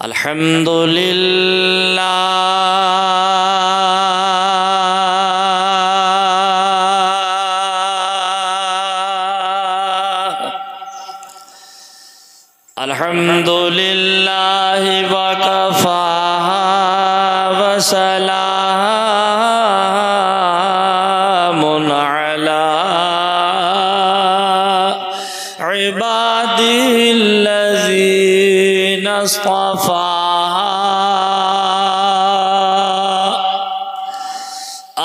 अल्हम्दुलिल्लाह अल्हम्दुलिल्लाह वकफा वसलामुन अला इबादिल्लज़ीना इस्तफ़ा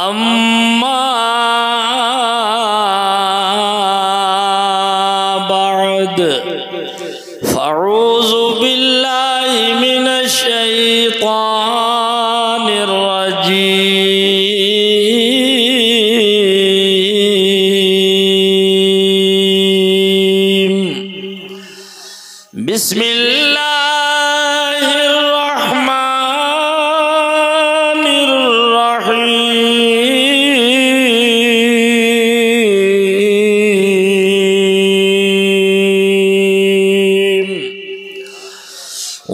अम्मा बअद फ़अऊज़ु बिल्लाहि मिनश शैतानिर रजीम। बिस्मिल्लाहिर रहमानिर रहीम।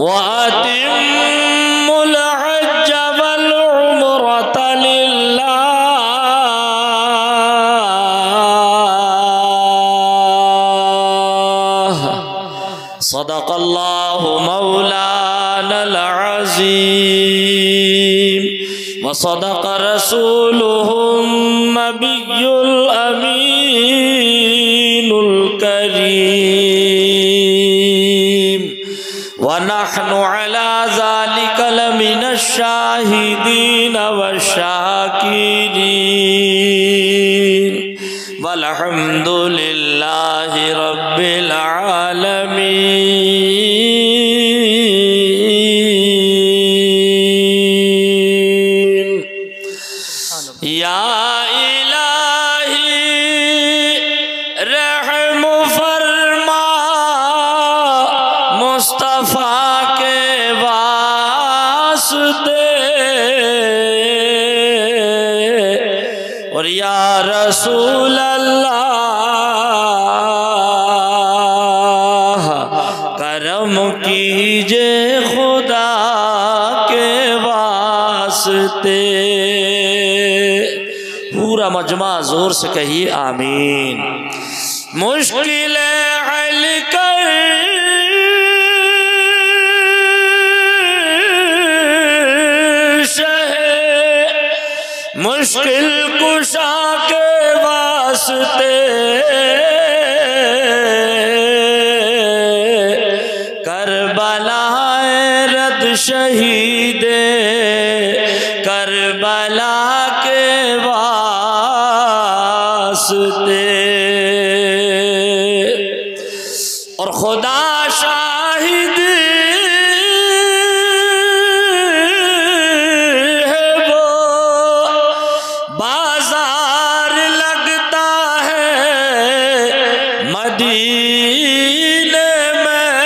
वअतिम्मुल हज्ज वल उम्रता लिल्लाह। सदक़ल्लाहु मौलानल अज़ीम व सदक़ रसूलुहुन नबियुल अमीनुल करीम व नहनु अला ज़ालिका लमिनश शाहिदीन वश्शाकिरीन वल्हम्दुलिल्लाहि रब्बिल आलमीन। या इलाही रहम फरमा मुस्तफ़ा के वास्ते और या रसूल अल्लाह करम कीजिए खुदा के वास्ते। पूरा मजमा जोर से कहिए आमीन। मुश्किल हल कर मुश्किल कुशा के वास्ते करबलाए रद शहीदे करबला के वास्ते और खुदा शाहिद है वो बाजार लगता है मदीने में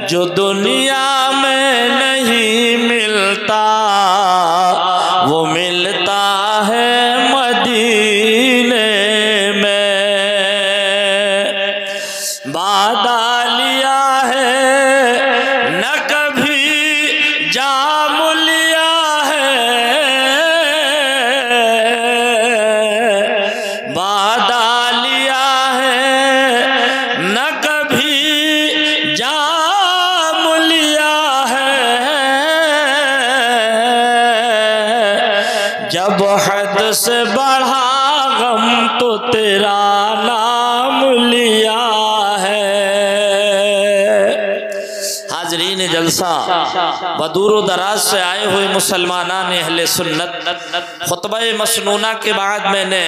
जो दुनिया में नहीं मिलता वो मिलता है मदीने में। वादा लिया है न कभी जाम लिया है वादा लिया है न कभी जाम लिया है। जब हद से बढ़ा गम तो तेरा नाम लिया है। हाजरीन जलसा बदूर दराज से आए हुए मुसलमानान अहले सुन्नत, खुतबा मसनूना के बाद मैंने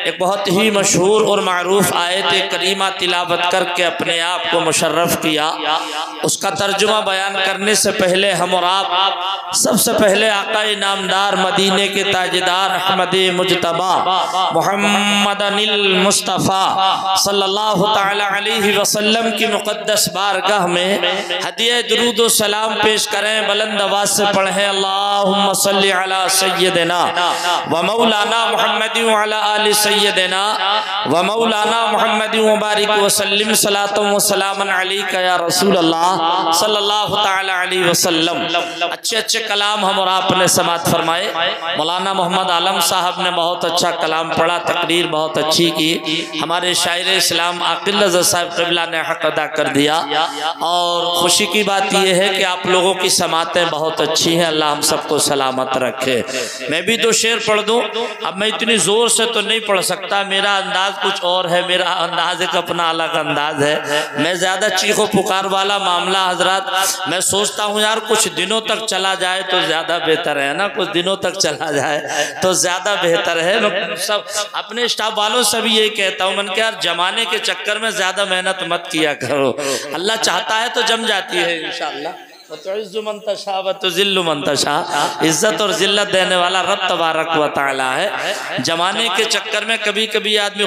एक बहुत ही मशहूर और मारूफ आयत करीमा तिलावत करके अपने आप को मुशर्रफ किया। उसका तर्जुमा बयान करने से पहले हम और आप सबसे पहले आकाए नामदार मदीने के ताजदार अहमद मुजतबा मुहम्मदनिल मुस्तफ़ा सल्लल्लाहु तआला अलैहि वसल्लम की मुक़द्दस बारगाह में हदिया दुरूद व सलाम पेश करें। बुलंद आवाज़ से पढ़ें अल्लाहुम्मा सल्लि अला सय्यदिना व मौलाना मुहम्मद व अला आलि सय्यदना व मौलाना मुहम्मद मुबारक वसल्लम सलातम व सलामन अलैका या रसूल अल्लाह सल्लल्लाहु तआला अलैहि वसल्लम। अच्छे अच्छे कलाम हम और आपने समात फरमाए। मौलाना मोहम्मद आलम साहब ने बहुत अच्छा कलाम पढ़ा, तकरीर बहुत अच्छी की। हमारे शायर इस्लाम आकिल रज़ा साहब क़िबला ने हक़ अदा कर दिया। और खुशी की बात यह है कि आप लोगों की समातें बहुत अच्छी हैं। अल्लाह हम सबको सलामत रखे। मैं भी दो शेर पढ़ दूं। अब मैं इतनी जोर से तो नहीं पढ़ सकता, मेरा अंदाज कुछ और है, मेरा अंदाज एक अपना अलग अंदाज है। मैं ज्यादा चीखो पुकार वाला मामला हजरात, मैं सोचता हूँ यार कुछ दिनों तक चला जाए तो ज्यादा बेहतर है ना, कुछ दिनों तक चला जाए तो ज्यादा बेहतर है। मैं सब अपने स्टाफ वालों से भी यही कहता हूँ, मन के यार जमाने के चक्कर में ज्यादा मेहनत मत किया करो। अल्लाह चाहता है तो जम जाती है इंशाअल्लाह। इज्जत और जिल्लत देने वाला रब तबारक व तआला है। जमाने के चक्कर में कभी कभी आदमी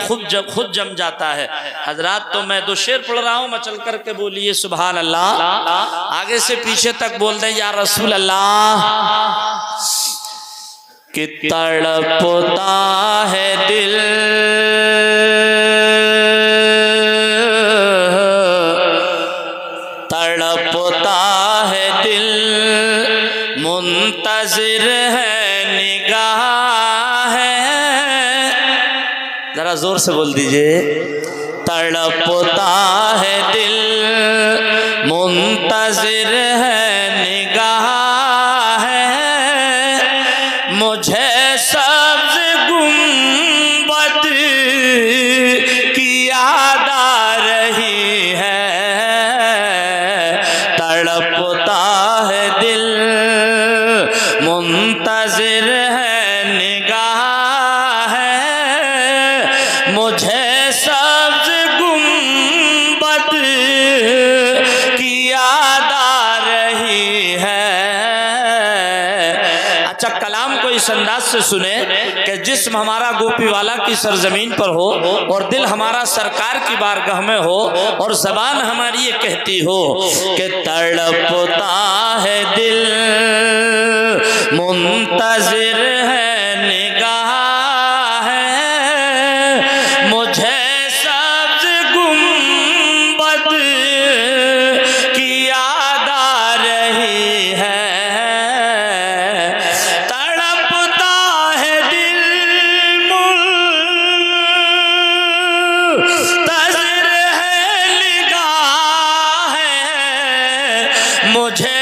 खुद जम जाता है। हजरात तो मैं दो शेर पढ़ रहा हूँ, मचल करके बोलिए सुभान अल्लाह। आगे से पीछे तक बोल दें या रसूल अल्लाह। कि तड़पता है दिल मुंतज़िर है निगाह है। जरा जोर से बोल दीजिए। तड़पता है दिल मुंतज़िर है निगाह है। मुझे सब्ज़ गुंबद की याद आ रही है। तड़पता है दिल मुंतज़िर है निगाह है। मुझे सब्ज़ गुंबद की याद आ रही है। अच्छा कलाम को इस अंदाज से सुने कि जिस्म हमारा गोपी वाला की सरजमीन पर हो और दिल हमारा सरकार की बारगाह में हो और ज़बान हमारी ये कहती हो कि तड़पता है दिल मुंतज़िर है निगाह है। मुझे सब्ज़ गुंबद की याद आ रही है। तड़पता है दिल मुंतज़िर है निगाह है। मुझे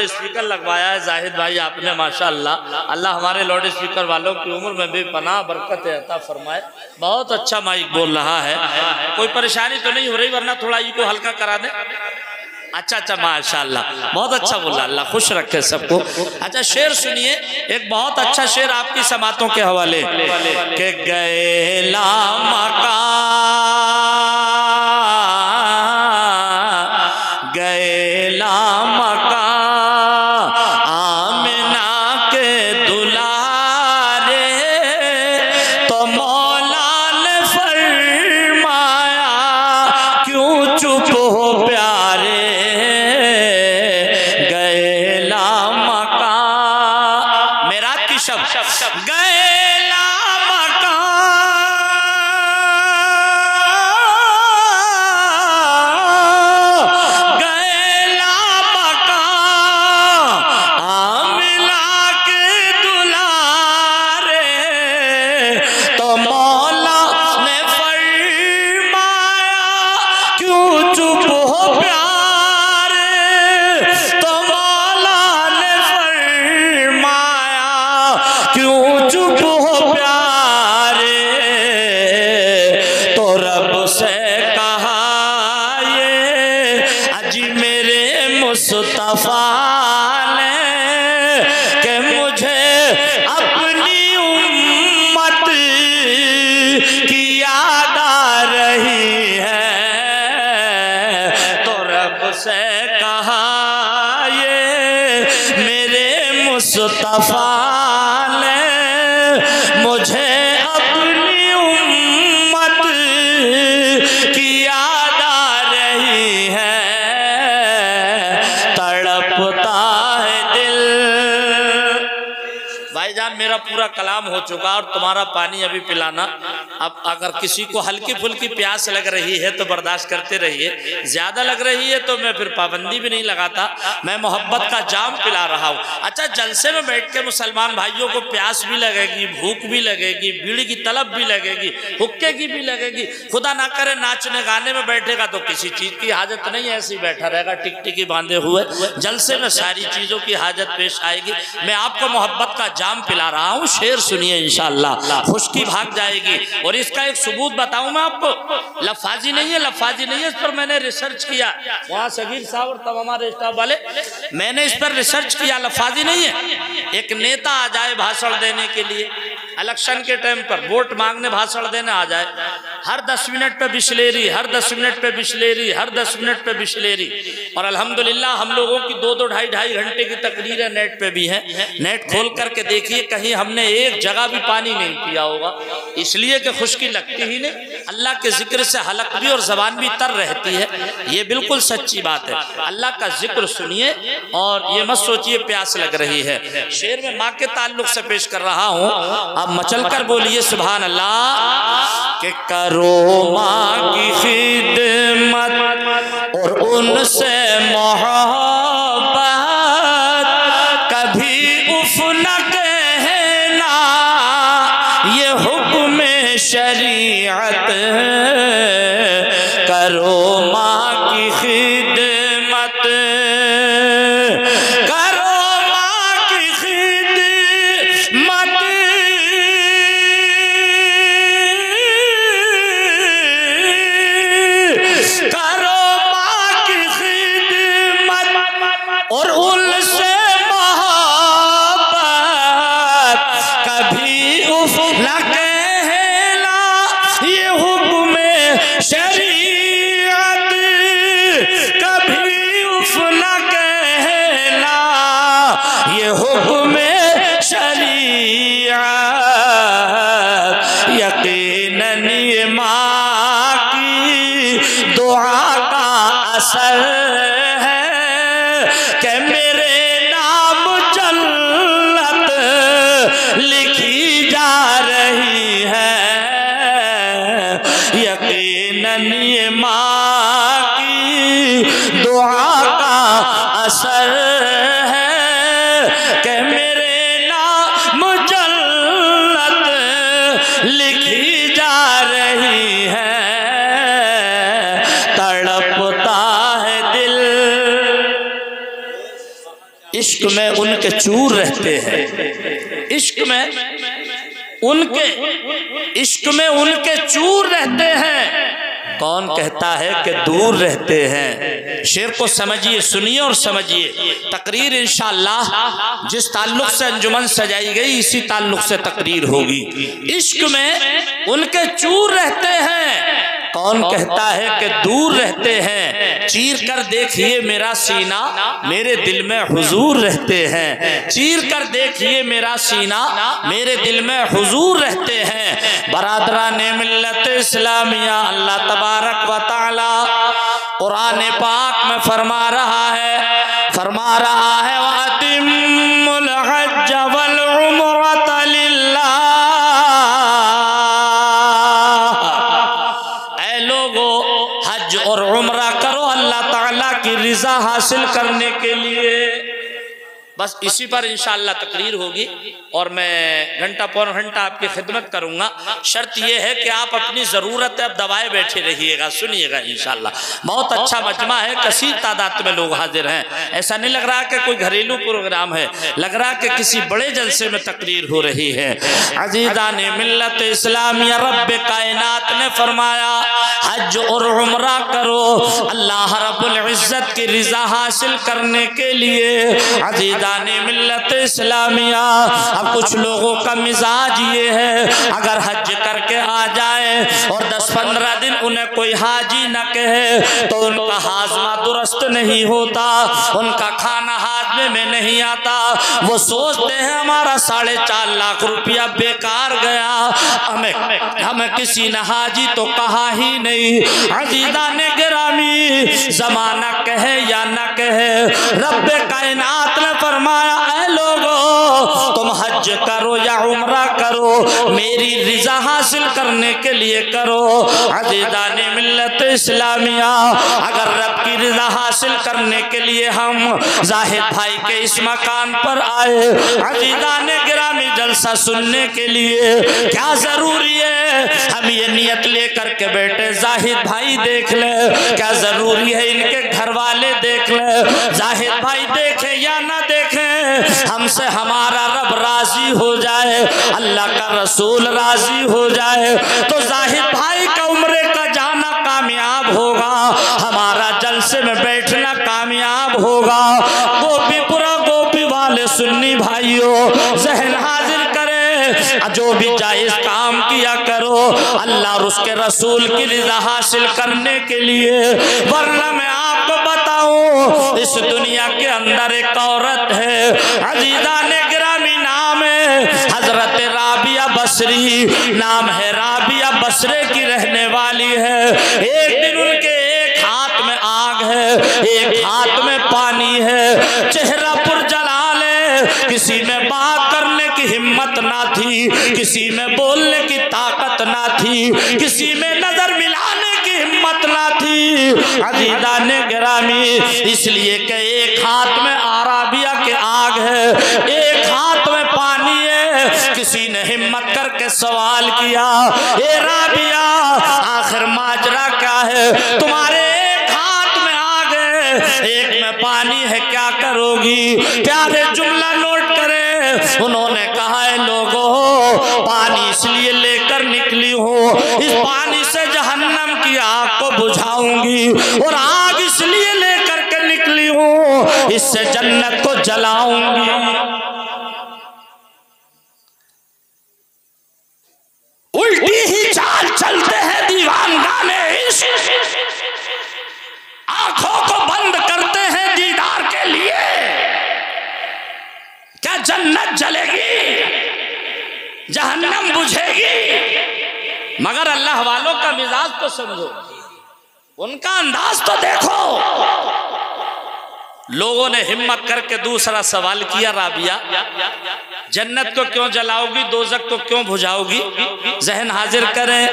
स्पीकर लगवाया है जाहिद भाई आपने माशाअल्लाह। अल्लाह हमारे लाउड स्पीकर वालों की उम्र में भी पनाह बरकत अता फरमाए। बहुत अच्छा माइक बोल रहा है, कोई परेशानी तो नहीं हो रही, वरना थोड़ा ई को हल्का करा दे। अच्छा अच्छा माशाअल्लाह बहुत अच्छा बोला, अल्लाह खुश रखे सबको। अच्छा शेर सुनिए, एक बहुत अच्छा शेर आपकी समातों के हवाले के गए लामका गए लामका आमिना के दुलारे तो मौला ने फरमाया क्यों चुप हो प्यारे। गए लामका मेरा की शब्द गए लामका मुस्तफा ने मुझे अपनी उम्मत की याद आ रही है, तड़पता है दिल। भाईजान मेरा पूरा कलाम हो चुका और तुम्हारा पानी अभी पिलाना। अब अगर किसी को हल्की फुल्की प्यास लग रही है तो बर्दाश्त करते रहिए, ज्यादा लग रही है तो मैं फिर पाबंदी भी नहीं लगाता, मैं मोहब्बत का जाम पिला रहा हूँ। अच्छा, जलसे में बैठ के मुसलमान भाइयों को प्यास भी लगेगी, भूख भी लगेगी, बीड़ी की तलब भी लगेगी, हुक्के की भी लगेगी, खुदा ना करे नाचने गाने में बैठेगा तो किसी चीज की हाजत नहीं, ऐसे ही बैठा रहेगा टिकटिकी बांधे हुए। जलसे में सारी चीजों की हाजत पेश आएगी। मैं आपको मोहब्बत का जाम पिला रहा हूँ, शेर सुनिए इंशाअल्लाह, खुश्की भाग जाएगी। और इसका एक सबूत बताऊं मैं आपको, लफाजी नहीं है, लफाजी नहीं है, इस पर मैंने रिसर्च किया, वहाँ सगीर साहब और तब हमारे स्टाफ वाले, मैंने इस पर रिसर्च किया, लफाजी नहीं है। एक नेता आ जाए भाषण देने के लिए, इलेक्शन के टाइम पर वोट मांगने भाषण देने आ जाए, हर 10 मिनट पे बिस्लेरी, हर 10 मिनट पे बिस्लेरी, हर 10 मिनट पे बिस्लेरी। और अल्हम्दुलिल्लाह हम लोगों की 2-2 ढाई घंटे की तकरीरें नेट पे भी हैं, नेट खोल करके देखिए, कहीं हमने एक जगह भी पानी नहीं पिया होगा, इसलिए कि खुश्की लगती ही नहीं। अल्लाह के जिक्र से हलक भी और जबान भी तर रहती है, ये बिल्कुल सच्ची बात है। अल्लाह का जिक्र सुनिए और ये मत सोचिए प्यास लग रही है। शेर में माँ के ताल्लुक से पेश कर रहा हूँ, आप मचल कर बोलिए सुभान अल्लाह। कि करो माँ की खिदमत और उनसे मोहब्बत, कभी उफ न कहना, ये हुक्म शरीयत। करो माँ की खिदमत, करो माँ की खिदमत, करो माँ की खिदमत और उनसे मोहब्बत, कभी उफ न कहना, ये हुक्म शरीयत। कभी उफ न कहना, ये हुक्म शरीयत। यकीनन ये माँ की दुआ का असर है कि मेरे नाम जन्नत लिखी जा रही है। यकीनन ये माँ की दुआ का असर है कि मेरे नाम जन्नत लिखी जा रही है। तड़पता है दिल, इश्क में उनके चूर रहते हैं, इश्क में उनके चूर रहते हैं। कौन कहता है कि दूर रहते हैं? शेर को समझिए, सुनिए और समझिए। तकरीर इंशाअल्लाह जिस ताल्लुक से अंजुमन सजाई गई इसी ताल्लुक से तकरीर होगी। इश्क में उनके चूर रहते हैं, कौन कहता है कि दूर रहते हैं? चीर कर देखिए मेरा सीना, मेरे दिल में हुजूर रहते हैं। चीर कर देखिए मेरा सीना, मेरे दिल में हुजूर रहते हैं। बरादराने मिल्लत इस्लामिया, अल्लाह तबारक व तआला कुरान पाक में फरमा रहा है वअतिम्मुल हज्ज वल उम्रता लिल्लाह। ऐ लोगो, हज और उम्रा करो अल्लाह ताला की रिजा हासिल करने के लिए। बस इसी पर इंशाअल्लाह तकरीर होगी और मैं घंटा पौन घंटा आपकी खिदमत करूंगा। शर्त यह है कि आप अपनी ज़रूरत अब दबाए बैठे रहिएगा, सुनिएगा इंशाअल्लाह। बहुत अच्छा मजमा है, कसीर तादाद में लोग हाजिर हैं। ऐसा नहीं लग रहा कि कोई घरेलू प्रोग्राम है, लग रहा कि किसी बड़े जलसे में तकरीर हो रही है। अज़ीज़ान मिल्लत इस्लामिया, रब्बे कायनात ने फरमाया हज और उम्रा करो अल्लाह रब्बुल इज्जत की रिजा हासिल करने के लिए। अज़ीज़ान मिल्लत इस्लामिया, अब कुछ लोगों का मिजाज ये है, अगर हज करके आ जाए और 10-15 दिन उन्हें कोई हाजी न कहे तो उनका हाजमा दुरुस्त नहीं होता, उनका खाना हाजमा में नहीं आता। वो सोचते हैं हमारा 4.5 लाख रुपया बेकार गया, हमें किसी ने हाजी तो कहा ही नहीं। अजीजा ने गिरामी, जमाना कहे या न कहे, रब्बे कायनात ने फरमाया ऐ लोगो तुम हज करो या उम्रा करो, मेरी रिजा हासिल करने के लिए करो। अजीजा ने मिल्लत इस्लामिया, अगर रब की रिजा हासिल करने के लिए हम जाहिद भाई के इस मकान पर आए, अजीजा ने गिरामी जलसा सुनने के लिए, क्या जरूरी है हम ये नियत लेकर के बैठे जाहिद भाई देख ले, क्या जरूरी है इनके घर वाले देख ले, जाहिद भाई देखे या ना देखे, हमसे हमारा रब राजी हो जाए, अल्लाह का रसूल राजी हो जाए तो जाहिद भाई का उम्रे का जाना कामयाब होगा, हमारा जलसे में बैठना कामयाब होगा। गोपीपुरा गोपी वाले सुन्नी भाइयों जहन हाजिर करे, जो भी जायज काम किया करो अल्लाह और उसके रसूल की रिजा हासिल करने के लिए। वरना मैं आपको बताऊं इस दुनिया के अंदर एक औरत है, अजीजा ने गिरामी नाम है हजरत राबिया बसरी, नाम है राबिया, बसरे की रहने वाली है। एक दिन उनके एक हाथ में आग है, एक हाथ में पानी है, चेहरा पुरजलाल है, किसी में बात करने की हिम्मत ना थी, किसी में बोलने की ताकत ना थी, किसी में नजर मिलाने की हिम्मत ना थी। अजीजा ने गिरामी इसलिए कि एक हाथ में आराबिया के आग है, एक हाथ में पानी है, किसी ने हिम्मत करके सवाल किया ए राबिया आखिर माजरा क्या है, तुम्हारे एक हाथ में आग है एक में पानी है, क्या करोगी? प्यारे जुमला नोट करे, उन्होंने कहा है लोगों पानी इसलिए लेकर निकली हूँ, इस पानी से जहन्नम की आग को बुझाऊंगी, और आग इसलिए लेकर के निकली हूँ इससे जन्नत को जलाऊंगी। उल्टी ही चाल चलते हैं दीवानगाने इश्क, आंखों को बंद करते हैं दीदार के लिए। क्या जन्नत जलेगी, जहन्नम बुझेगी? मगर अल्लाह वालों का मिजाज तो समझो, उनका अंदाज तो देखो। लोगों ने हिम्मत करके दूसरा सवाल किया राबिया जन्नत को क्यों जलाओगी, दोजख को क्यों बुझाओगी? जहन हाजिर करें।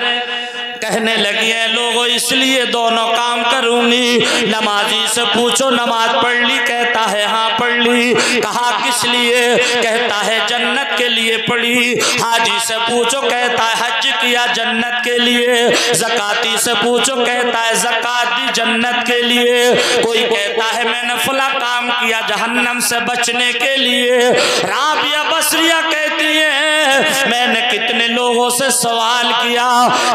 कहने लगी है लोगों इसलिए दोनों काम करूंगी। नमाजी से पूछो नमाज पढ़ ली, कहता है हाँ पढ़ ली। कहा किस लिए, कहता है जन्नत के लिए पढ़ी। हाजी से पूछो, कहता है हज किया जन्नत के लिए। ज़काती से पूछो, कहता है ज़कात दी जन्नत के लिए। कोई कहता है मैंने फला काम किया जहन्नम से बचने के लिए। राबिया बसरिया कहती है मैंने कितने लोगों से सवाल किया,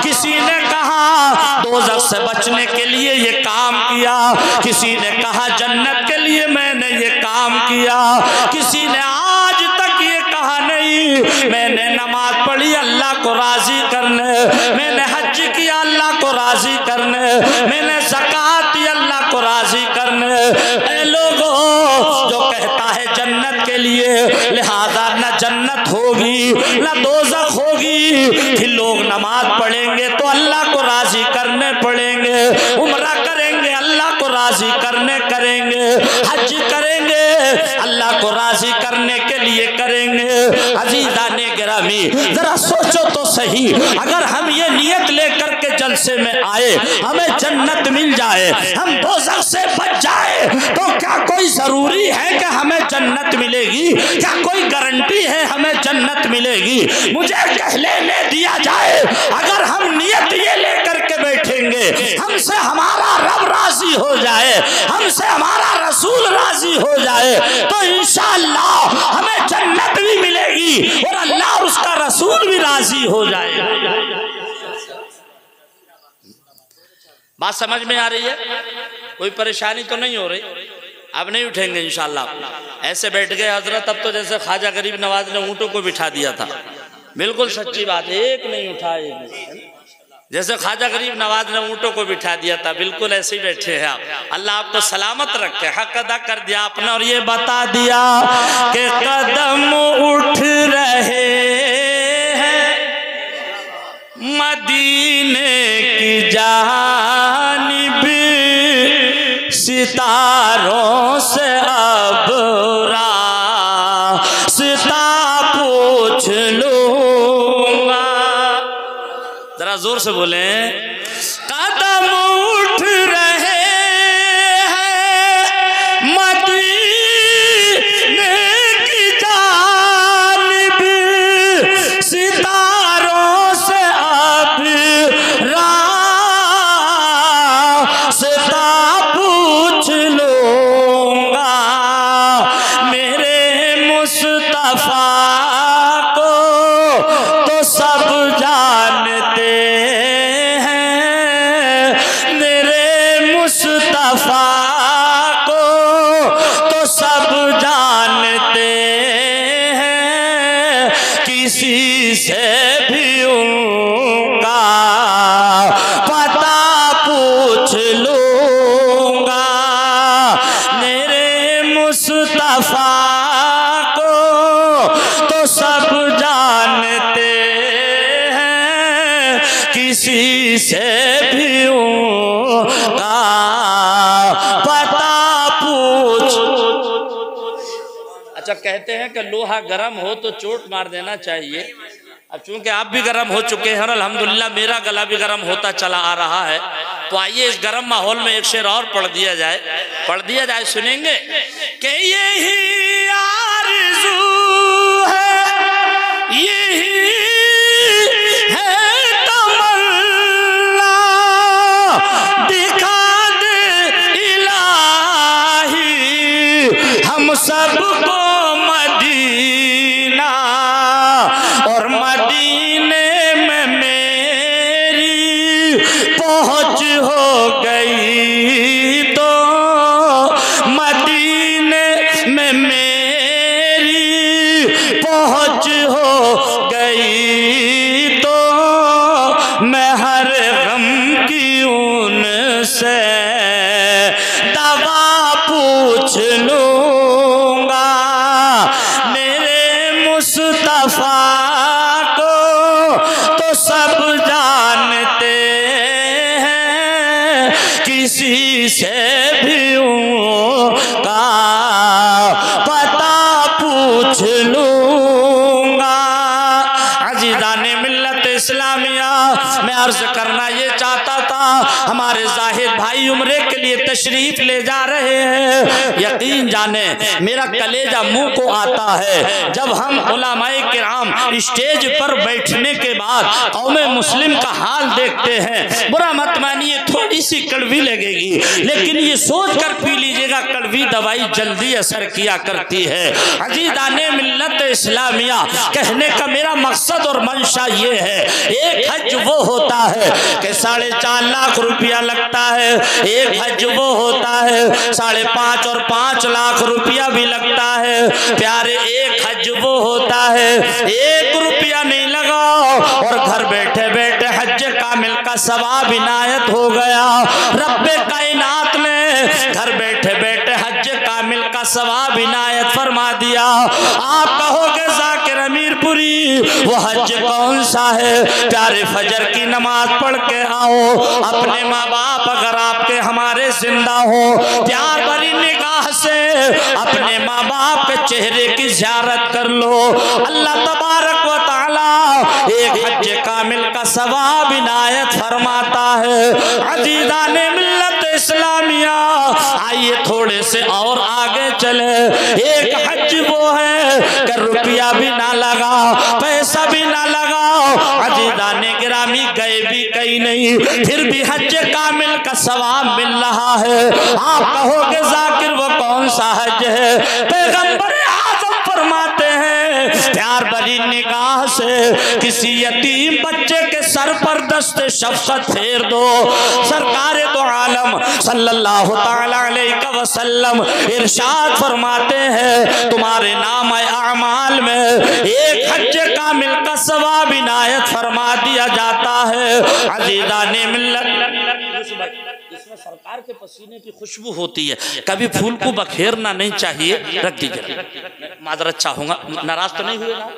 किसी ने कहा दोज़ख से बचने के लिए ये काम किया, किसी ने कहा जन्नत के लिए मैंने ये काम किया, किसी ने आज तक ये कहा नहीं मैंने नमाज पढ़ी अल्लाह को राजी करने, मैंने हज किया अल्लाह को राजी करने, मैंने ज़कात दी अल्लाह को राजी करने। ऐ लोगों जो कहता है जन्नत के लिए लिहाजा न जन्नत होगी न दोज़ख होगी, फिर लोग नमाज पढ़ेंगे तो अल्लाह को राजी करने पड़ेंगे, उम्रा करेंगे अल्लाह को राजी करने करेंगे, हज करेंगे अल्लाह को राजी करने के लिए करेंगे। अजीजा ने गिरामी जरा सोचो तो सही, अगर हम ये नियत लेकर के जलसे में आए हमें जन्नत मिल जाए, हम दोज़ख से बच जाए, तो क्या कोई जरूरी है कि हमें जन्नत मिलेगी? क्या कोई गारंटी है हमें जन्नत मिलेगी? मुझे कह लेने दिया जाए अगर हम नियत ये लेकर के बैठेंगे हमसे हमारा रब राजी हो जाए, हमसे हमारा रसूल राजी हो जाए, तो इंशाअल्लाह हमें जन्नत भी मिलेगी और अल्लाह और उसका रसूल भी राजी हो जाएगा। बात समझ में आ रही है? कोई परेशानी तो नहीं हो रही? अब नहीं उठेंगे इंशाअल्लाह। ऐसे बैठ गए हजरत, अब तो जैसे ख्वाजा गरीब नवाज ने ऊँटों को बिठा दिया था। बिल्कुल सच्ची बात, एक नहीं उठा, एक नहीं। जैसे ख्वाजा गरीब नवाज ने ऊँटों को बिठा दिया था, बिल्कुल ऐसे ही बैठे हैं आप। अल्लाह आपको सलामत रखे, हक अदा कर दिया आपने और ये बता दिया कि कदम उठ रहे हैं मदीने की जानिब, सितारों से अब रास्ता पूछ लूंगा। जरा जोर से बोले, कदम उठ रहे हैं मदीने की जानिब, सितारों से अब रास्ता पूछ लूंगा। मेरे मुस्तफा को तो सब जानते हैं, मेरे मुस्तफा को तो सब जानते हैं, किसी से भी उनका पता पूछ लूंगा। मेरे मुस्तफा को तो सब जानते हैं, किसी से भी उनका पता पूछ। अच्छा, कहते हैं कि लोहा गर्म हो तो चोट मार देना चाहिए। अब चूंकि आप भी गर्म हो चुके हैं और अल्हम्दुलिल्लाह मेरा गला भी गर्म होता चला आ रहा है, तो आइए इस गर्म माहौल में एक शेर और पढ़ दिया जाए, सुनेंगे कि यही आरज़ू है, यही है तमन्ना, दिखा दे इलाही हम सबको मदीना, और मदीने में मेरी पहुंच हो गई तो, मदीने में मेरी पहुंच हो गई तो, मैं हर गम की उनसे दवा पूछ लूंगा। मेरे मुस्तफा को तो सब जानते हैं, किसी से भी उनका पता पूछ लूंगा। अजीज़ाने मिल्लत इस्लामिया, मैं अर्ज करना ये चाहता था, हमारे जाहिद भाई उम्रे के लिए तशरीफ ले जा रहे हैं। यकीन जाने मेरा कलेजा मुंह को आता है जब हम उलमाए किराम स्टेज पर बैठने के बाद कौमे मुस्लिम का हाल देखते हैं। बुरा मत मानिए, थोड़ी सी कड़वी लगेगी, लेकिन ये सोच कर पी लीजिएगा, कड़वी दवाई जल्दी असर किया करती है। अजीज़ाने मिल्लत इस्लामिया, कहने का मेरा मकसद और मंशा ये है, एक हज वो होता है कि 4.5 लाख रुपया लगता है, एक हज वो होता है 5.5 और 5 लाख रुपया भी लगता है। प्यारे, एक हज वो होता है 1 रुपया नहीं लगा और घर बैठे बैठे हज कामिल का सवाब इनायत हो गया। रब्बे कायनात ने घर बैठे बैठे हज कामिल का सवाब इनायत फरमा दिया। आप कहोगे जाकिर अमीरपुरी वो हज कौन सा है? प्यारे, फजर की नमाज पढ़ के आओ, अपने माँ बाप अगर आपके हमारे जिंदा हो, प्यार भरी निगाह से अपने माँ बाप के चेहरे की ज़ियारत कर लो। अल्लाह तबारक व तआला एक हज कामिल का सवाब इनायत फरमाता है। अजीज़ाने मिल्लत इस्लामिया, आइए थोड़े से और आगे चले। एक हज वो है कि रुपया भी ना लगा, पैसा भी ना लगा, अजीज़ाने गिरामी गए भी कहीं नहीं, फिर भी हज कामिल का सवाब मिल रहा है। आप कहोगे जाकिर वो कौन सा हज है? पैगंबर आज़म फरमाते हैं, प्यार भरी निगाह से किसी यतीम बच्चे के सर पर दस्ते शफ़क़त फेर दो। सरकार दो आलम सल्लल्लाहु तआला अलैहि वसल्लम इरशाद फरमाते हैं तुम्हारे नाम आमाल में एक हज कामिल का सवाब इनायत फरमा दिया जाता है। अज़ीज़ाने मिल्लत, इसमें सरकार के पसीने की खुशबू होती है, कभी फूल को बखेरना नहीं चाहिए। रख दीजिए, माजरत चाहूंगा, नाराज तो नहीं हुए ना?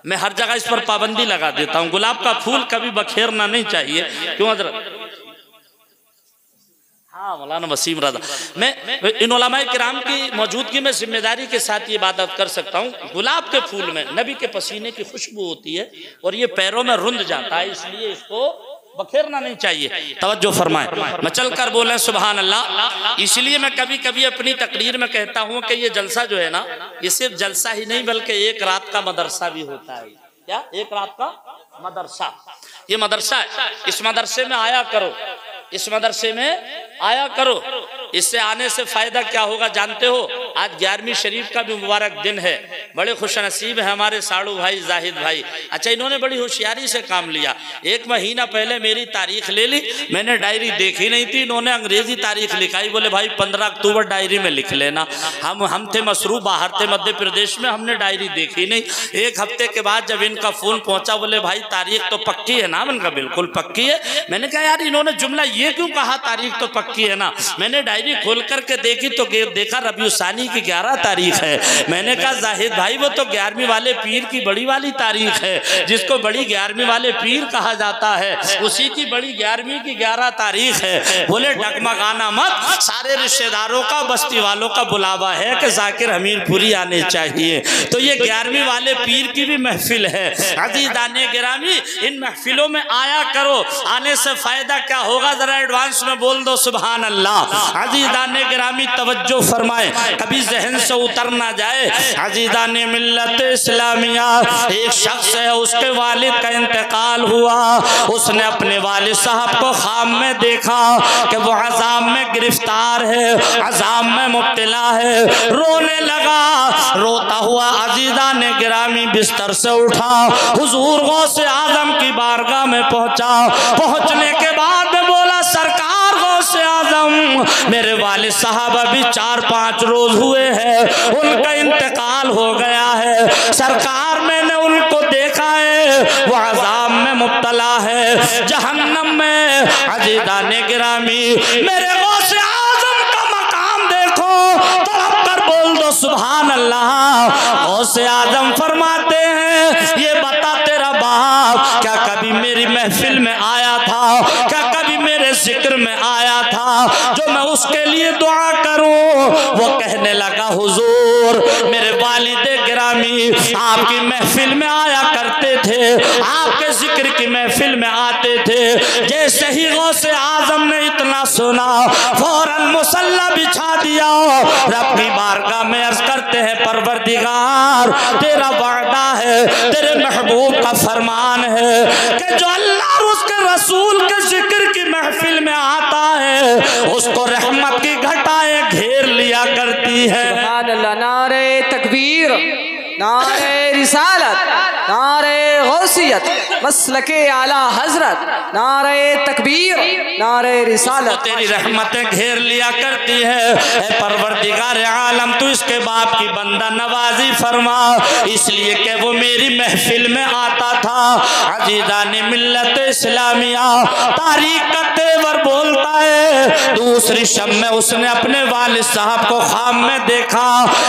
मैं हर जगह इस पर पाबंदी लगा देता हूँ, गुलाब का फूल कभी बखेरना नहीं चाहिए। क्यों हजरत? हाँ मौलाना वसीम रज़ा, मैं इन उलमाए किराम की मौजूदगी में जिम्मेदारी के साथ ये बात कर सकता हूँ, गुलाब के फूल में नबी के पसीने की खुशबू होती है और ये पैरों में रुंध जाता है, इसलिए इसको बखेरना नहीं चाहिए। तवज्जो फरमाएं, मैं चल कर बोले सुभान अल्लाह। इसलिए मैं कभी कभी अपनी तकरीर में कहता हूँ कि ये जलसा जो है ना, ये सिर्फ जलसा ही नहीं बल्कि एक रात का मदरसा भी होता है। क्या? एक रात का मदरसा। ये मदरसा है, इस मदरसे में आया करो, इस मदरसे में आया करो। इससे आने से फायदा क्या होगा जानते हो? आज 11वीं शरीफ का भी मुबारक दिन है, बड़े खुशनसीब है हमारे साड़ू भाई जाहिद भाई। अच्छा, इन्होंने बड़ी होशियारी से काम लिया। 1 महीना पहले मेरी तारीख ले ली, मैंने डायरी देखी नहीं थी, इन्होंने अंग्रेजी तारीख लिखाई। बोले भाई 15 अक्टूबर डायरी में लिख लेना। हम थे मसरूफ, बाहर थे मध्य प्रदेश में, हमने डायरी देखी नहीं। 1 हफ्ते के बाद जब इनका फोन पहुंचा, बोले भाई तारीख तो पक्की है ना? मैंने कहा बिल्कुल पक्की है। मैंने कहा यार इन्होंने जुमला ये क्यों कहा तारीख तो पक्की है ना? मैंने डायरी खोल करके देखी तो देखा रबीउल सानी की 11 तारीख है। मैंने कहा जाहिद भाई वो तो 11वीं वाले पीर की बड़ी वाली तारीख है, जिसको बड़ी 11वीं वाले पीर कहा जाता है, उसी की बड़ी 11वीं की 11 तारीख है। बोले डगमगाना मत, सारे रिश्तेदारों का बस्ती वालों का बुलावा है कि जाकिर हमीरपुरी आने चाहिए। तो ये 11वीं वाले पीर की भी महफिल है। अज़ीज़ाने गिरामी, इन महफिलों में आया करो, आने से फायदा क्या होगा जरा एडवांस में बोल दो सुभान अल्लाह। अज़ीज़ाने गिरामी तवज्जो फरमाए, कभी जहन से उतर ना जाए। अज़ीज़ाने मिल्लत इस्लामिया, एक शख्स है उसके वालिद का इंतकाल हुआ, उसने अपने वालिद साहब को ख्वाब में देखा कि वो अज़ाब में गिरफ्तार है, अज़ाब में मुब्तला है, रोने लगा। रोता हुआ अज़ीज़ाने गिरामी बिस्तर से उठा, हुजूर गौसे आज़म की बारगाह में पहुंचा। पहुंचने के बाद में बोला सरकार गौसे आज़म, मेरे वालिद साहब अभी 4-5 रोज हुए हैं, उनका इंतकाल हो गया है। सरकार मैंने उनको देखा है, वो अज़ाब में मुब्तला है, जहन्नम में। अज़ीज़ाने गिरामी, मेरे गौसे आज़म का मकाम देखो, तड़प कर बोल दो सुभान अल्लाह। गौसे आज़म फरमाते हैं, ये बता तेरा बाप क्या कभी मेरी महफिल में आया था? क्या कभी मेरे जिक्र में आया था जो मैं उसके लिए दुआ करूं? वो कहने लगा हुजूर मेरे वालिद गिरामी आपकी महफिल में आया करते थे, आपके जिक्र की महफिल में आते थे। जैसे ही गौसे आज़म ने इतना सुना, फौरन मुसल्ला बिछा दिया, रब्बी बारगाह में अर्ज करते हैं परवरदिगार तेरा वादा है, तेरे महबूब का फरमान है कि जो अल्लाह और उसके रसूल के जिक्र की महफिल में आता है उसको रहमत की घटाएं घेर लिया करती है। सुभान अल्लाह। नारे तकबीर, नारे रिसालत, नारे गौसियत, मसलके आला हजरत, नारे तकबीर, नारे रिसालत। तेरी रहमतें घेर लिया करती है। ऐ परवरदिगार आलम तू इसके बाप की बंदा नवाजी फरमा, इसलिए कि वो मेरी महफिल में आता था। अज़ीज़ाने मिल्लत इस्लामिया, तारीख का तेवर बोलता है। दूसरी शब में उसने अपने वालिद साहब को ख्वाब में देखा।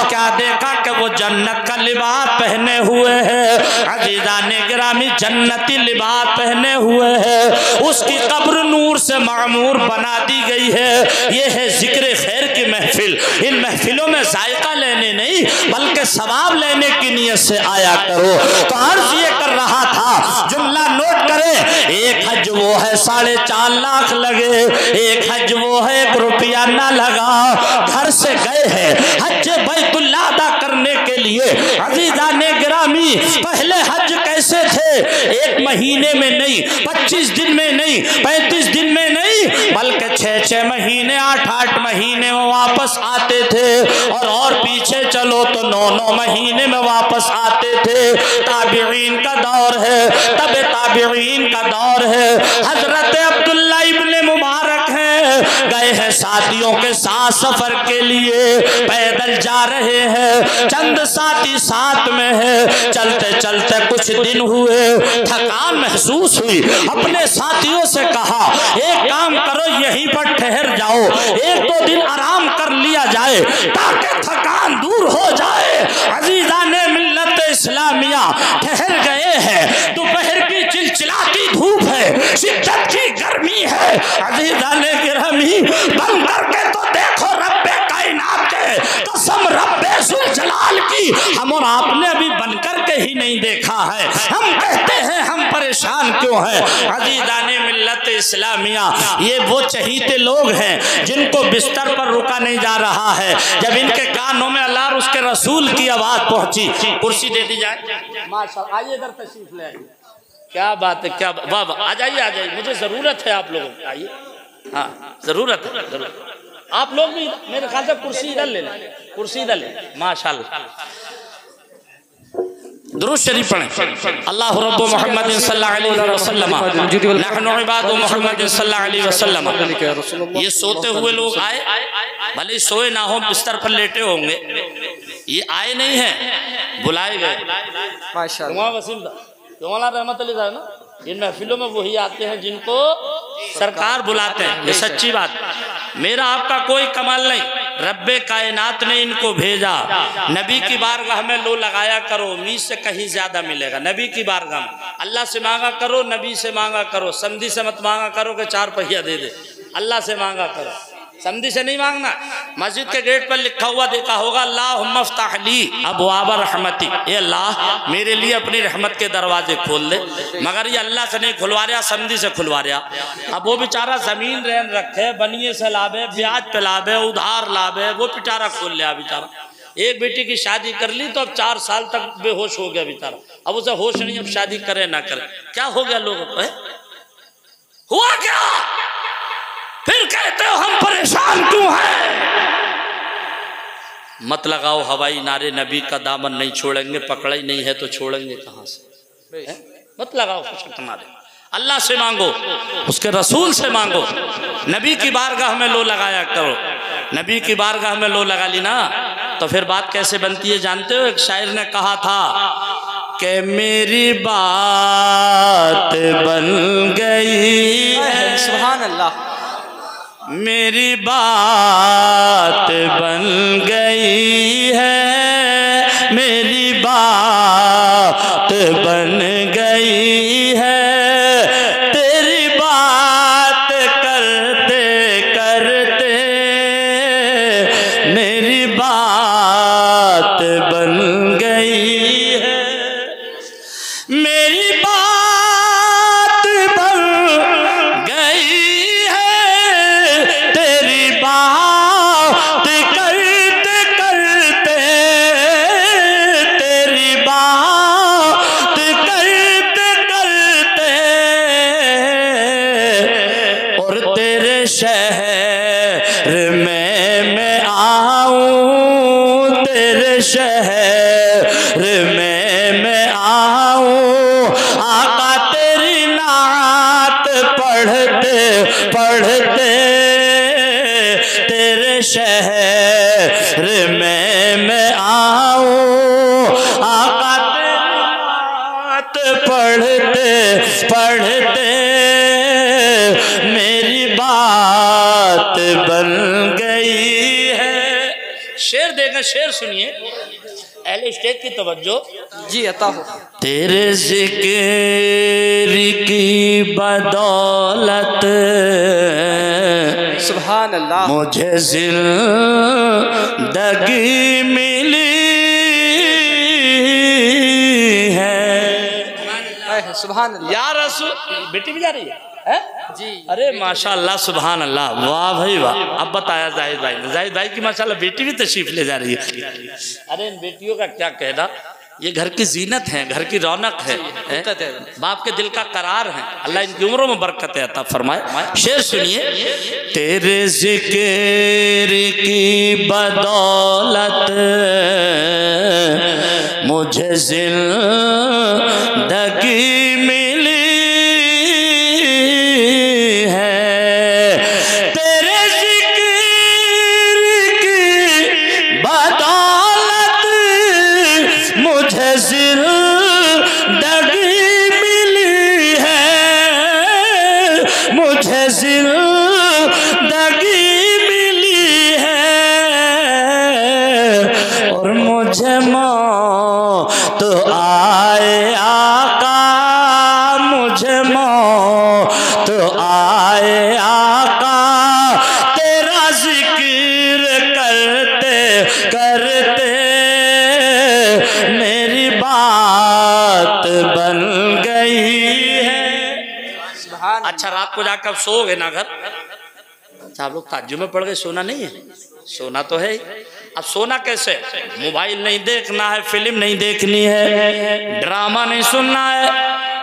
क्या देखा? कि वो जन्नत का लिबास पहने हुए है। अज़ीज़ाने गिरामी जन्नती लिबास पहने हुए है, उसकी कब्र नूर से मामूर बना दी गई है। ये है जिक्र खैर की महफिल। इन महफिलों में जायका लेने नहीं बल्कि सवाब लेने की नीयत से आया करो। तो अर्ज ये कर रहा था, जुमला नोट करें, एक हज वो है 4.5 लाख लगे, एक हज वो है 1 रुपया ना लगा। घर से गए हैं हज बैतुल्लाह अदा करने के लिए। अज़ीज़ाने गिरामी, पहले हज कैसे थे? एक महीने में नहीं, 25 दिन में नहीं, 35 दिन में नहीं, बल्कि 6-6 महीने, 8-8 महीने में वापस आते थे। और पीछे चलो तो 9-9 महीने में वापस आते थे। ताबिईन का दौर है, तब ताबिईन का दौर है। हजरत अब्दुल्ला इब्ने मुबारक हैं, गए हैं साथियों के साथ सफर के लिए, पैदल जा रहे हैं, चंद साथी साथ में है। चलते चलते कुछ दिन हुए, थकान महसूस हुई। अपने साथियों से कहा एक काम करो, यहीं पर ठहर जाओ, 1-2 दिन आराम कर लिया जाए ताकि थकान दूर हो जाए। अजीज़ाने मिल्लत इस्लामिया ठहर गए हैं। दोपहर की चिलचिलाती धूप है, शिद्दत की गर्मी है। अजीज़ाने गिरामी बंद करके तो देखो रब्बे कायनात के कसम रब्बे जुल जलाल की, हम और आपने अभी बनकर के ही नहीं देखा है। हम कहते हैं हम परेशान क्यों हैं। अजीज़ाने मिल्लत इस्लामिया, ये वो चहीते लोग हैं जिनको बिस्तर पर रुका नहीं जा रहा है। जब इनके कानों में अल्लाह और उसके रसूल की आवाज पहुंची, कुर्सी दे दी जाए। माशाअल्लाह, आइए इधर तशरीफ ले आइए। क्या बात है, क्या वाह वाह, आ जाइए आ जाइए, मुझे जरूरत है आप लोगों की, आइए। हाँ जरूरत है, जरूरत। आप लोग भी मेरे ख्याल से कुर्सी इधर ले लें, कुर्सी इधर ले। माशाअल्लाह, दुरूद शरीफ पढ़ें। अल्लाह रब्बु मुहम्मद सल्लल्लाहु अलैहि वसल्लम नहनु इबादु मुहम्मद सल्लल्लाहु अलैहि वसल्लम। ये सोते हुए लोग आए, भले सोए ना हो, बिस्तर पर लेटे होंगे, ये आए नहीं है, बुलाए गए। माशाअल्लाह, वसीम रहमत अली साहब ना, इन महफिलों में वही आते हैं जिनको सरकार बुलाते हैं। ये सच्ची बात, मेरा आपका कोई कमाल नहीं, रब्बे कायनात ने इनको भेजा। नबी की बारगाह में लो लगाया करो, उम्मीद से कहीं ज्यादा मिलेगा। नबी की बारगाह में अल्लाह से मांगा करो, नबी से मांगा करो, समधी से मत मांगा करो कि 4 पहिया दे दे। अल्लाह से मांगा करो, समधी से नहीं मांगना। मस्जिद के गेट पर लिखा हुआ देखा होगा, अल्लाहुम्मा फ़्तह ली अबवाब रहमती, ये अल्लाह मेरे लिए अपनी रहमत के दरवाजे खोल दे। मगर ये अल्लाह से नहीं खुलवा रहा, समधी से खुलवा रहा। अब वो बेचारा जमीन रहन रखे, बनिए से लाभे, ब्याज पे लाभे, उधार लाभे, वो पिटारा खोल लिया बेचारा। एक बेटी की शादी कर ली तो अब 4 साल तक बेहोश हो गया बेचारा। अब उसे होश नहीं, अब शादी करे ना करे, क्या हो गया लोगों को, हुआ क्या? फिर कहते हो हम परेशान क्यों हैं। मत लगाओ हवाई नारे, नबी का दामन नहीं छोड़ेंगे, पकड़ा ही नहीं है तो छोड़ेंगे कहां से। मत लगाओ नारे, अल्लाह से मांगो, उसके रसूल से मांगो। नबी की बारगाह में लो लगाया करो। नबी की बारगाह में लो लगा ली ना तो फिर बात कैसे बनती है जानते हो। एक शायर ने कहा था कि मेरी बात बन गई है, सुभान अल्लाह, मेरी बात बन गई है, मेरी बात बन गई है, तेरी बात करते करते मेरी बात बन गई है, मेरी बात बन गई है, तेरी बात करते करते, तेरी बात करते करते, और तेरे शहर में मैं आऊं, तेरे शहर में मैं आऊं, आका तेरी नात पढ़ते पढ़ते, तेरे शहर में मैं आऊं, आका तेरी नात पढ़ते पढ़ते, मेरी बात बन गई है। शेर देगा, शेर सुनिए, अहले स्टेज की तवज्जो जी अता हो। तेरे जिक्र की बदौलत सुभान अल्लाह, मुझे जिंदगी मिली है। सुभान अल्लाह, या रसूल, बेटी भी जा रही है जी। अरे माशाल्लाह, सुभान अल्लाह, वाह भाई वाह। अब बताया जाहिद भाई की माशाल्लाह बेटी भी तशरीफ ले जा रही है। अरे इन बेटियों का क्या कहना, ये घर की जीनत है, घर की रौनक है, बाप के दिल का करार है। अल्लाह इनकी उम्रों में बरकत अता फरमाए। शेर सुनिए। तेरे जिक्र की बदौलत मुझे जिंदगी मिली है, तेरे जिक्र की बदौलत मुझे जिंदगी मिली है, मुझे जिंदगी मिली है, और मुझे मौत आए आका, मुझे मौत आए आका, तेरा जिक्र करते करते मेरी बात बन गई है। अच्छा, रात को जाकर सोओगे ना घर? अच्छा, आप लोग ताज्जुब में पड़ गए, सोना नहीं है? सोना तो है। अब सोना कैसे? मोबाइल नहीं देखना है, फिल्म नहीं देखनी है, ड्रामा नहीं सुनना है,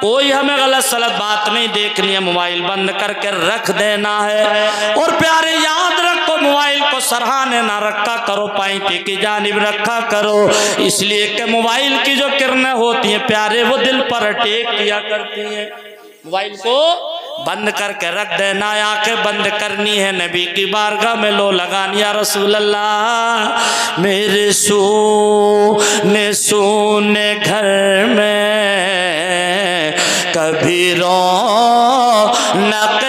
कोई हमें गलत सलत बात नहीं देखनी है, मोबाइल बंद करके रख देना है। और प्यारे याद रखो, मोबाइल को सरहाने ना रखा करो, पैंती की जानिब रखा करो, इसलिए कि मोबाइल की जो किरणें होती हैं प्यारे, वो दिल पर अटैक किया करती हैं। मोबाइल को बंद करके रख देना, आंखें बंद करनी है, नबी की बारगाह में लो लगानी, या रसूल अल्लाह मेरे सोने घर में कभी रौनक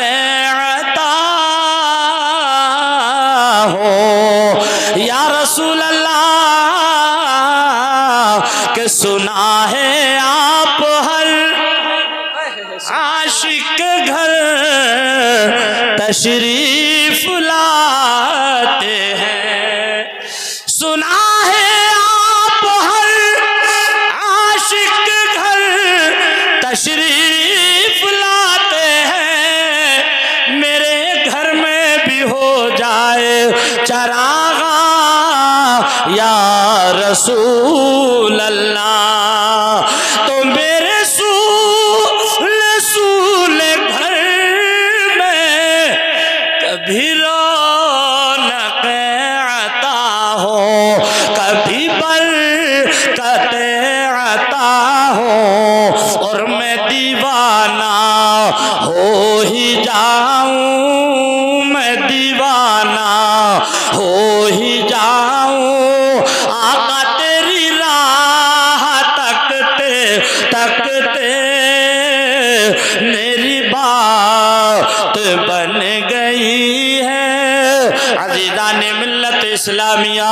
अता हो, या रसूल अल्लाह के सुना है आप हर आशिक घर तशरीफ लाते हैं, सुना है आप हर आशिक घर तशरीफ लाते हैं, मेरे घर में भी हो जाए चरागा या रसूल अल्लाह, तो मेरे रसूल घर में कभी रौनक अता हो, कभी बरकत अता हो, और मैं दीवाना हो ही जाऊं, मैं दीवाना हो ही जाऊं, आका तेरी राह तकते तकते मेरी बात बन गई है। अज़ीज़ान मिल्लत इस्लामिया,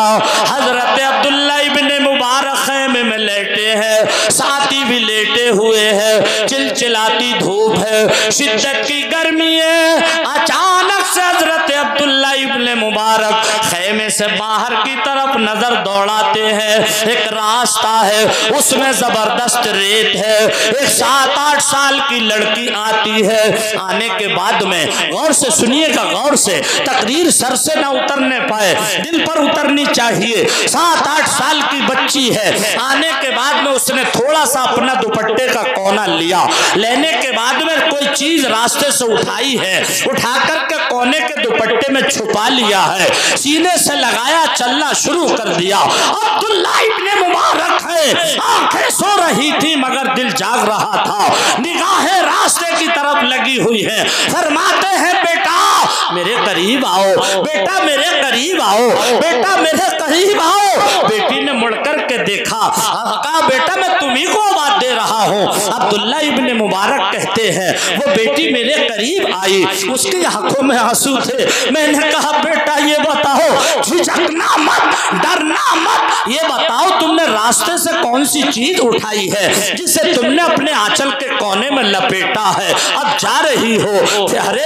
हजरत अब्दुल्ला इब्ने मुबारक खैमे में लेटे हैं, साथी भी लेटे हुए हैं, चिलचिलाती धूप है, शिद्दत की गर्मी है। अचानक से हजरत अब्दुल्ला इब्ने मुबारक खैमे से बाहर की तरफ नजर दौड़ाते हैं। एक रास्ता है, उसमें जबरदस्त रेत है, एक 7-8 साल की लड़की आती है। आने के बाद में गौर से सुनिएगा, गौर से, तकदीर सर से ना उतरने पाए, दिल पर उतरनी चाहिए। 7-8 साल की बच्ची है। आने के बाद में उसने थोड़ा सा अपना दुपट्टे का कोना लिया, लेने के बाद में कोई चीज रास्ते से उठाई है, उठा करके कोने के दुपट्टे में छुपा लिया है, सीने से लगाया, चलना शुरू कर दिया। अब्दुल्ला इब्ने मुबारक है, आंखें सो रही थी मगर दिल जाग रहा था, निगाहें रास्ते की तरफ लगी हुई है। फरमाते हैं बेटा मेरे करीब आओ, बेटा मेरे करीब आओ, बेटा मेरे करीब आओ। बेटी ने मुड़ करके देखा, कहा बेटा मैं तुम्ही को आवाज दे रहा हूँ। अब्दुल्ला इब्ने मुबारक कहते हैं वो बेटी मेरे करीब आई, उसकी आंखों में आंसू थे। मैंने कहा बेटा ये बताओ, झिझकना मत, डरना मत, ये बताओ तुमने रास्ते से कौन सी चीज उठाई है जिसे तुमने अपने आंचल के कोने में लपेटा है, अब जा रही हो? अरे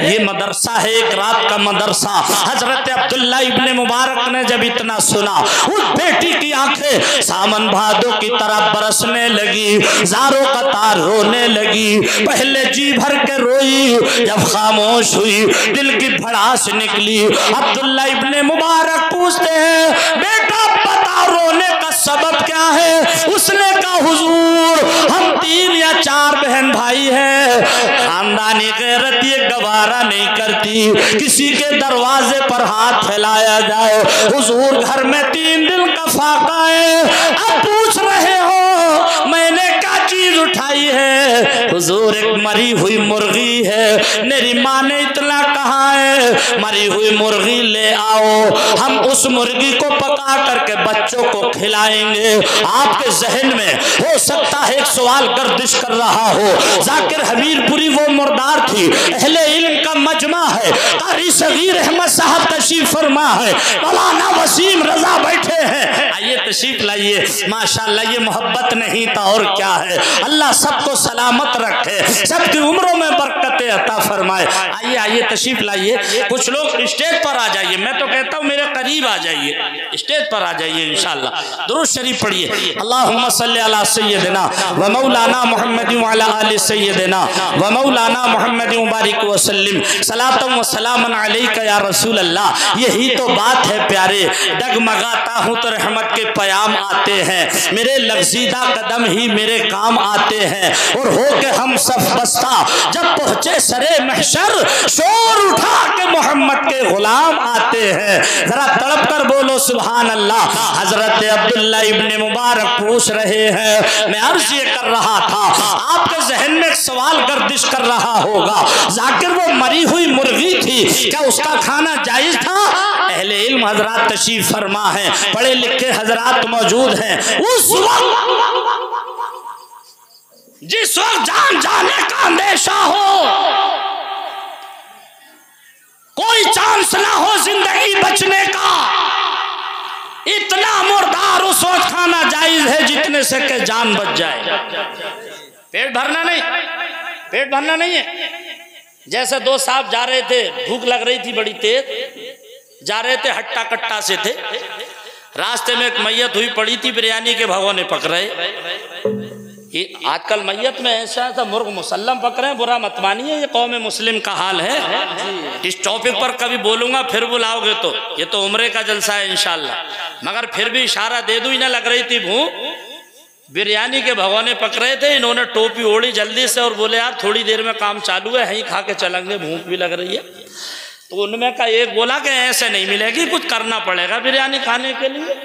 ये मदरसा है, एक रात का मदरसा। हजरत अब्दुल्ला इब्ने मुबारक ने जब इतना सुना, उस बेटी की आंखें सावन भादों की तरह बरसने लगी, जारों का तार रोने लगी। पहले जी भर के रोई, जब खामोश हुई दिल की भड़ास निकली। अब्दुल्ला इब्ने मुबारक पूछते हैं बेटा बता रोने का सबब क्या है? उसने कहा हुजूर हम 3 या 4 बहन भाई हैं, खानदानी गैरत ये गवारा नहीं करती किसी के दरवाजे पर हाथ फैलाया जाए। हुजूर घर में 3 दिन का फाका है, अब पूछ रहे हो मैंने क्या चीज उठाई है? हुजूर एक मरी हुई मुर्गी है, मेरी माँ ने इतना कहा है मरी हुई मुर्गी ले आओ, हम उस मुर्गी को पका करके बच्चों को खिलाएंगे। आपके जहन में हो सकता है एक सवाल गर्दिश कर रहा हो, जाकिर हमीरपुरी वो मुर्दार थी, अहले इल्म का मजमा है, कारी सगीर अहमद साहब तशरीफ फरमा है, मौलाना वसीम रजा बैठे हैं, आइए तशरीफ लाइए। माशाअल्लाह ये मोहब्बत नहीं था और क्या है। अल्लाह सबको सलामत रखे, सबकी उम्रों में बरकतें अता फरमाए। आइए आइए तशरीफ लाइए। कुछ लोग स्टेज पर आ जाइए, मैं तो कहता हूँ मेरे करीब आ जाइए, स्टेज पर आ जाइए इंशाअल्लाह। दुरूद शरीफ पढ़िए, अल्लाहुम्मा सल्ली अला सय्यदिना व मौलाना मुहम्मद व अला आलि सय्यदिना व मौलाना मुहम्मद बारिक व सल्लिम सलातम व सलामन अलैका या रसूल अल्लाह। यही तो बात है प्यारे, डगमगाता हूँ तो रहमत के पयाम आते हैं, मेरे लफ्ज़ीदा कदम ही मेरे काम आते हैं। और हो के हम सब बस्ता जब पहुँचे सरे महशर, शोर उठा के मोहम्मद के गुलाम आते हैं। जरा तड़प कर बोलो सुभान अल्लाह। हजरत अब्दुल्ला इब्ने मुबारक पूछ रहे हैं, मैं अर्ज ये कर रहा था, आपके जहन में एक सवाल गर्दिश कर रहा होगा, जाकिर वो मरी हुई मुर्गी थी, क्या उसका खाना जायज था? अहले इल्म हजरात तशरीफ फरमा है, पढ़े लिखे हजरात मौजूद हैं। उस वक्त जिस वक्त जान जाने का अंदेशा हो, कोई चांस ना हो जिंदगी बचने का, इतना मुर्दार उस वक्त खाना जायज है जितने से के जान बच जाए। पेट भरना नहीं, पेट भरना नहीं है। जैसे 2 साहब जा रहे थे, भूख लग रही थी बड़ी तेज, जा रहे थे हट्टा कट्टा से थे, रास्ते में एक मैयत हुई पड़ी थी, बिरयानी के भगोने पक रहे। ये आजकल मैयत में ऐसा ऐसा मुर्ग मुसल्लम पक रहे हैं, बुरा मत मानिए, ये कौम मुस्लिम का हाल है। इस टॉपिक पर कभी बोलूंगा फिर बुलाओगे तो, ये तो उम्रे का जलसा है इंशाल्लाह, मगर फिर भी इशारा दे दूं ही ना, लग रही थी भूख, बिरयानी के भगोने पक रहे थे, इन्होंने टोपी ओढ़ी जल्दी से और बोले यार थोड़ी देर में काम चालू है, यहीं खा के चलेंगे, भूख भी लग रही है। तो उनमें का एक बोला कि ऐसे नहीं मिलेगी, कुछ करना पड़ेगा बिरयानी खाने के लिए।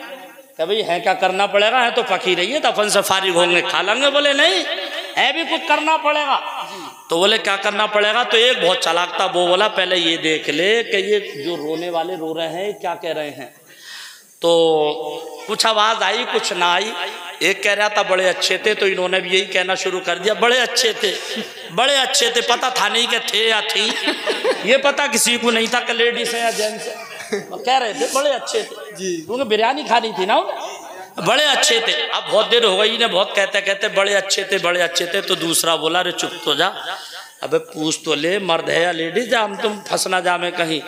कभी है क्या करना पड़ेगा, है तो पकी रही है, दफन से फारिग होंगे खा लेंगे। बोले नहीं है भी कुछ करना पड़ेगा। तो बोले क्या करना पड़ेगा? तो एक बहुत चालाक था, वो बोला पहले ये देख ले कि ये जो रोने वाले रो रहे हैं क्या कह रहे हैं। तो कुछ आवाज आई कुछ ना आई, एक कह रहा था बड़े अच्छे थे, तो इन्होंने भी यही कहना शुरू कर दिया बड़े अच्छे थे, बड़े अच्छे थे। पता था नहीं कि थे या थी, ये पता किसी को नहीं था कि लेडीज है या जेंट्स है, कह रहे थे बड़े अच्छे थे जी, क्योंकि बिरयानी खानी थी ना, बड़े अच्छे थे। अब बहुत देर हो गई ने बहुत कहते कहते बड़े अच्छे थे बड़े अच्छे थे। तो दूसरा बोला अरे चुप तो जा, अबे पूछ तो ले मर्द है या लेडीज, हम तुम फंसना जामे कहीं।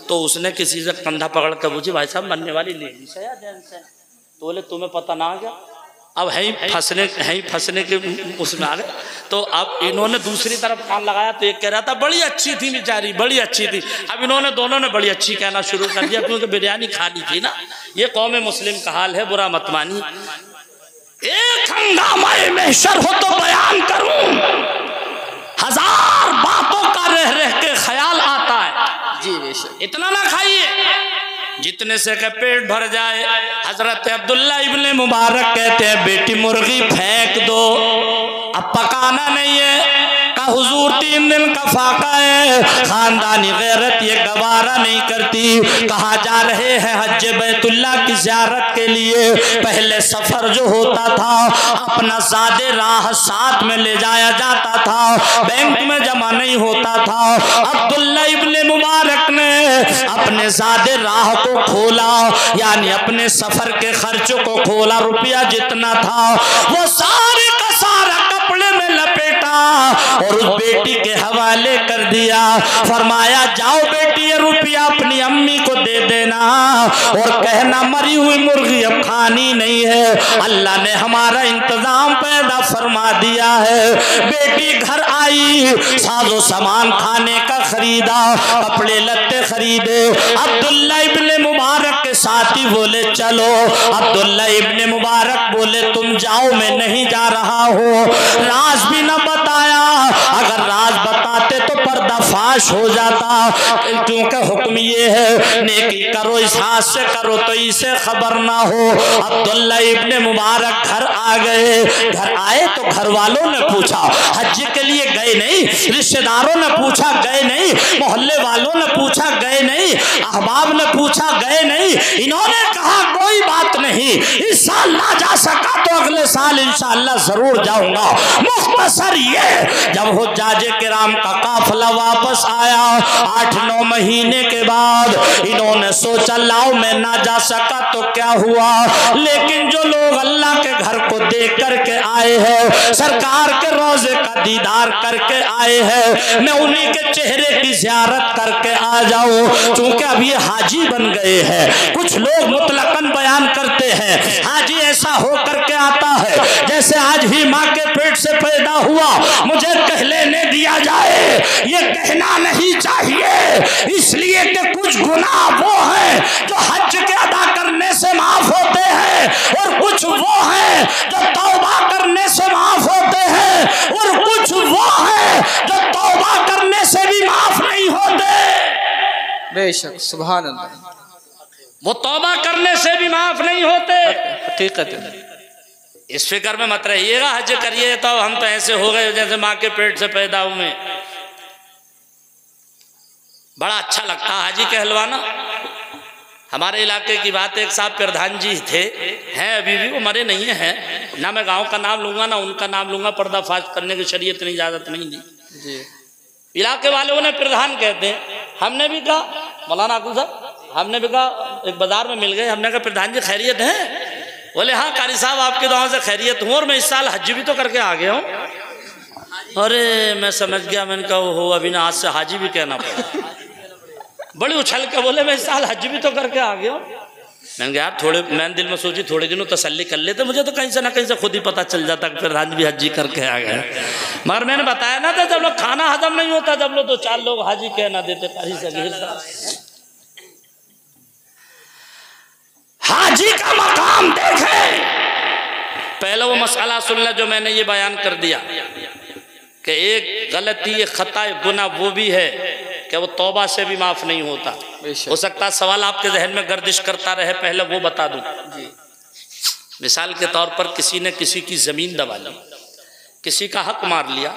तो उसने किसी से कंधा पकड़ कर पूछी भाई साहब मरने वाली लेडीज है या जेंट्स है? तो बोले तुम्हें पता ना आ गया, अब है ही फंसने के उसमें आ गए। तो अब इन्होंने दूसरी तरफ कान लगाया, तो एक कह रहा था बड़ी अच्छी थी बेचारी, बड़ी अच्छी थी। अब इन्होंने दोनों ने बड़ी अच्छी कहना शुरू कर दिया, क्योंकि बिरयानी खानी थी ना। ये कौम मुस्लिम का हाल है, बुरा मत मानी। एक हंगामा महशर हो तो बयान करूं, हजार बातों का रह रह के ख्याल आता है जी। बेशक इतना ना खाइए जितने से के पेट भर जाए। हजरत अब्दुल्ला इब्ने मुबारक कहते हैं बेटी मुर्गी फेंक दो, अब पकाना नहीं है। का हुजूर 3 दिन का फाका है, खानदानी गैरत ये गवारा नहीं करती। कहाँ जा रहे हैं? हज बैतुल्ला की ज़ियारत के लिए। पहले सफर जो होता था अपना ज़ादे राह साथ में ले जाया जाता था, बैंक में जमा नहीं होता था। अब्दुल्ला इब्ने मुबारक ने अपने ज़ादे राह को खोला, यानी अपने सफर के खर्चों को खोला। रुपया जितना था वो सारे का सारा कपड़े में लपेटा और उस बेटी के हवाले कर दिया। फरमाया जाओ बेटी ये रुपया अपनी अम्मी को दे देना और कहना मरी हुई मुर्गी अब खानी नहीं है, अल्लाह ने हमारा इंतजाम पैदा फरमा दिया है। बेटी घर आई, साजो सामान खाने का खरीदा, कपड़े लत्ते खरीदे। अब्दुल्ला इब्ने मुबारक के के साथी बोले चलो। अब्दुल्ला इब्ने मुबारक बोले तुम जाओ, मैं नहीं जा रहा हूँ। राज भी न बताया, अगर राज बताते तो पर्दाफाश हो जाता, क्योंकि हुक्म ये है नेकी करो इस हाथ से करो तो इसे खबर ना हो। अब्दुल्ला इब्ने मुबारक घर आ गए। घर आए तो घर वालों ने पूछा, हज के लिए गए नहीं, रिश्तेदारों ने पूछा गए नहीं, मोहल्ले वालों ने पूछा गए नहीं, अहबाब ने पूछा गए नहीं। इन्होंने कहा कोई बात नहीं, इस साल ना जा सका तो अगले साल इंशाअल्लाह जरूर जाऊंगा। मुख्तसर ये जब हुज्जाजे किराम का काफिला वापस आया 8-9 महीने के बाद, इन्होंने सोचा लाओ मैं ना जा सका तो क्या हुआ, लेकिन जो लोग अल्लाह के घर को देख करके आए हैं, सरकार के रोजे का दीदार करके आए हैं, मैं उन्हीं के चेहरे की ज़ियारत करके आ जाऊं। चूंकि अब ये हाजी बन गए हैं, कुछ लोग मुतलकन बयान करते हैं हाजी ऐसा हो करके आता है जैसे आज ही माँ के पेट से पैदा हुआ, मुझे कह लेने दिया जाए, ये कहना नहीं चाहिए, इसलिए कि कुछ गुनाह वो हैं जो हज के अदा करने से माफ होते हैं, और कुछ वो हैं जो तौबा करने से माफ होते हैं, और कुछ वो हैं जो तौबा करने से भी माफ नहीं होते। बेशक सुभान अल्लाह, वो तौबा करने से भी माफ नहीं होते। हकीकत है। इस फिक्र में मत रहिएगा हज करिए तो हम तो ऐसे हो गए जैसे माँ के पेट से पैदा हुए। बड़ा अच्छा लगता हाजी कहलवाना। हमारे इलाके की बात, एक साहब प्रधान जी थे, हैं अभी भी, वो मरे नहीं हैं, ना मैं गांव का नाम लूंगा ना उनका नाम लूंगा, पर्दाफाश करने की शरीयत ने इजाजत नहीं दी जी। इलाके वालों ने प्रधान कहते हैं। हमने भी कहा मौलाना अकुल साहब, हमने भी कहा एक बाजार में मिल गए, हमने कहा प्रधान जी खैरियत है? बोले हाँ कारी साहब आपके दुआ से खैरियत हूँ, और मैं इस साल हज भी तो करके आ गया हूँ। अरे मैं समझ गया, मैंने कहा हो अभी ना आज से हाजी भी कहना पड़ा। बड़ी उछल के बोले मैं इस साल हज भी तो करके आ गया हूँ। मैंने कहा यार थोड़े, मैंने दिल में सोची थोड़े दिनों तसल्ली कर लेते, मुझे तो कहीं से ना कहीं से खुद ही पता चल जाता कि प्रधान भी हज करके आ गया। मगर मैंने बताया ना था जब लोग खाना हजम नहीं होता, जब लोग 2-4 लोग हाजी कहना देते कारी से। हाजी का मकाम देखें। पहले वो मसला सुन ले जो मैंने ये बयान कर दिया कि एक गलती, एक खता, एक गुनाह वो भी है कि वो तौबा से भी माफ नहीं होता। हो सकता है सवाल आपके जहन में गर्दिश करता रहे, पहले वो बता दूं। मिसाल के तौर पर किसी ने किसी की जमीन दबा ली, किसी का हक मार लिया,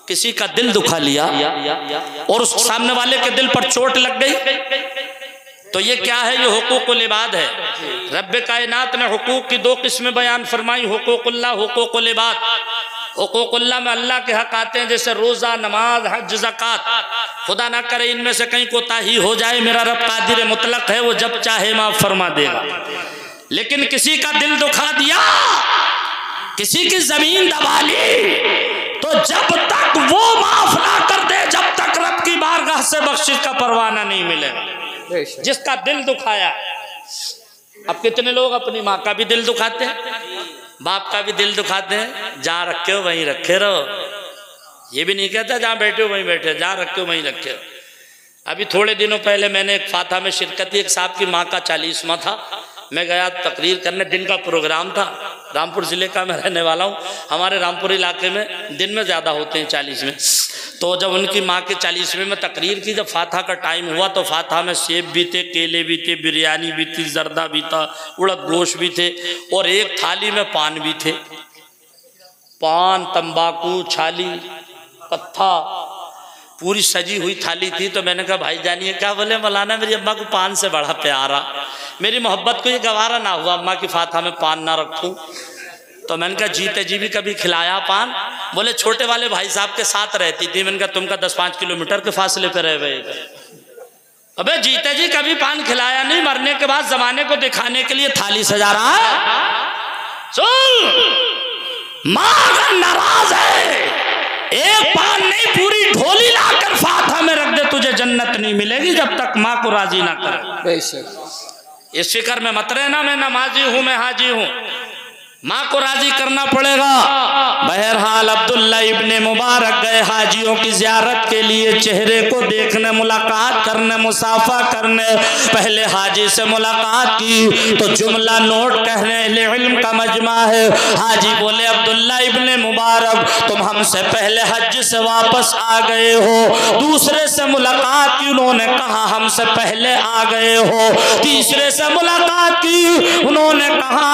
किसी का दिल दुखा लिया, और उस सामने वाले के दिल पर चोट लग गई, तो ये क्या है? ये हुकूकुल इबाद है। रब्बे कायनात ने हुकूक की 2 किस्में बयान फरमाई, हुकूकुल्लाह, हुकूकुल इबाद। हुकूकुल्लाह में अल्लाह के हक आते हैं जैसे रोज़ा, नमाज, हज, ज़कात। खुदा ना करे इनमें से कहीं कोताही हो जाए, मेरा रब कादिर मुतलक है, वो जब चाहे माफ फरमा देगा। लेकिन किसी का दिल दुखा दिया, किसी की जमीन दबा ली, तो जब तक वो माफ ना कर दे, जब तक रब की बारगाह से बख्शिश का परवाना नहीं मिलेगा। जिसका दिल दुखाया, अब कितने लोग अपनी माँ का भी दिल दुखाते हैं, बाप का भी दिल दुखाते हैं, जहाँ रखे हो वहीं रखे रहो। ये भी नहीं कहता जहाँ बैठे हो वहीं बैठे, जहाँ रखे हो वहीं रखे हो। अभी थोड़े दिनों पहले मैंने एक फाता में शिरकत की, एक साहब की माँ का 40वां था, मैं गया तकरीर करने, दिन का प्रोग्राम था। रामपुर ज़िले का मैं रहने वाला हूँ, हमारे रामपुर इलाके में दिन में ज़्यादा होते हैं 40 में। तो जब उनकी माँ के 40वें में तकरीर की, जब फातहा का टाइम हुआ तो फातहा में सेब भी थे, केले भी थे, बिरयानी भी थी, जर्दा भी था, उड़द गोश्त भी थे, और एक थाली में पान भी थे। पान, तंबाकू, छाली, कत्था, पूरी सजी हुई थाली थी। तो मैंने कहा भाई जानिए क्या? बोले मौलाना मेरी अम्मा को पान से बड़ा प्यारा, मेरी मोहब्बत को ये गवारा ना हुआ अम्मा की फातहा में पान ना रखूं। तो मैंने कहा जीते जी भी कभी खिलाया पान? बोले छोटे वाले भाई साहब के साथ रहती थी। मैंने कहा तुमका 10-5 किलोमीटर के फासले पे रह गए। अबे जीते जी कभी पान खिलाया नहीं, मरने के बाद जमाने को दिखाने के लिए थाली सजा रहा है। सुन, माँ अगर नाराज है, एक पान नहीं पूरी ढोली लाकर फातहा में रख दे, तुझे जन्नत नहीं मिलेगी जब तक माँ को राजी ना करे। इस फिक्र में मत रहना मैं नमाजी हूँ, मैं हाजी हूँ, माँ को राजी करना पड़ेगा। बहरहाल अब्दुल्ला इब्ने मुबारक गए गए हाजियों की ज़ियारत के लिए, चेहरे को देखने, मुलाकात करने, मुसाफा करने। पहले हाजी से मुलाकात की तो जुमला नोट कहने इल्म का मजमा है। हाजी बोले अब्दुल्ला इब्ने मुबारक तुम हमसे पहले हज से वापस आ गए हो। दूसरे से मुलाकात की, उन्होंने कहा हमसे पहले आ गए हो। तीसरे से मुलाकात की, उन्होंने कहा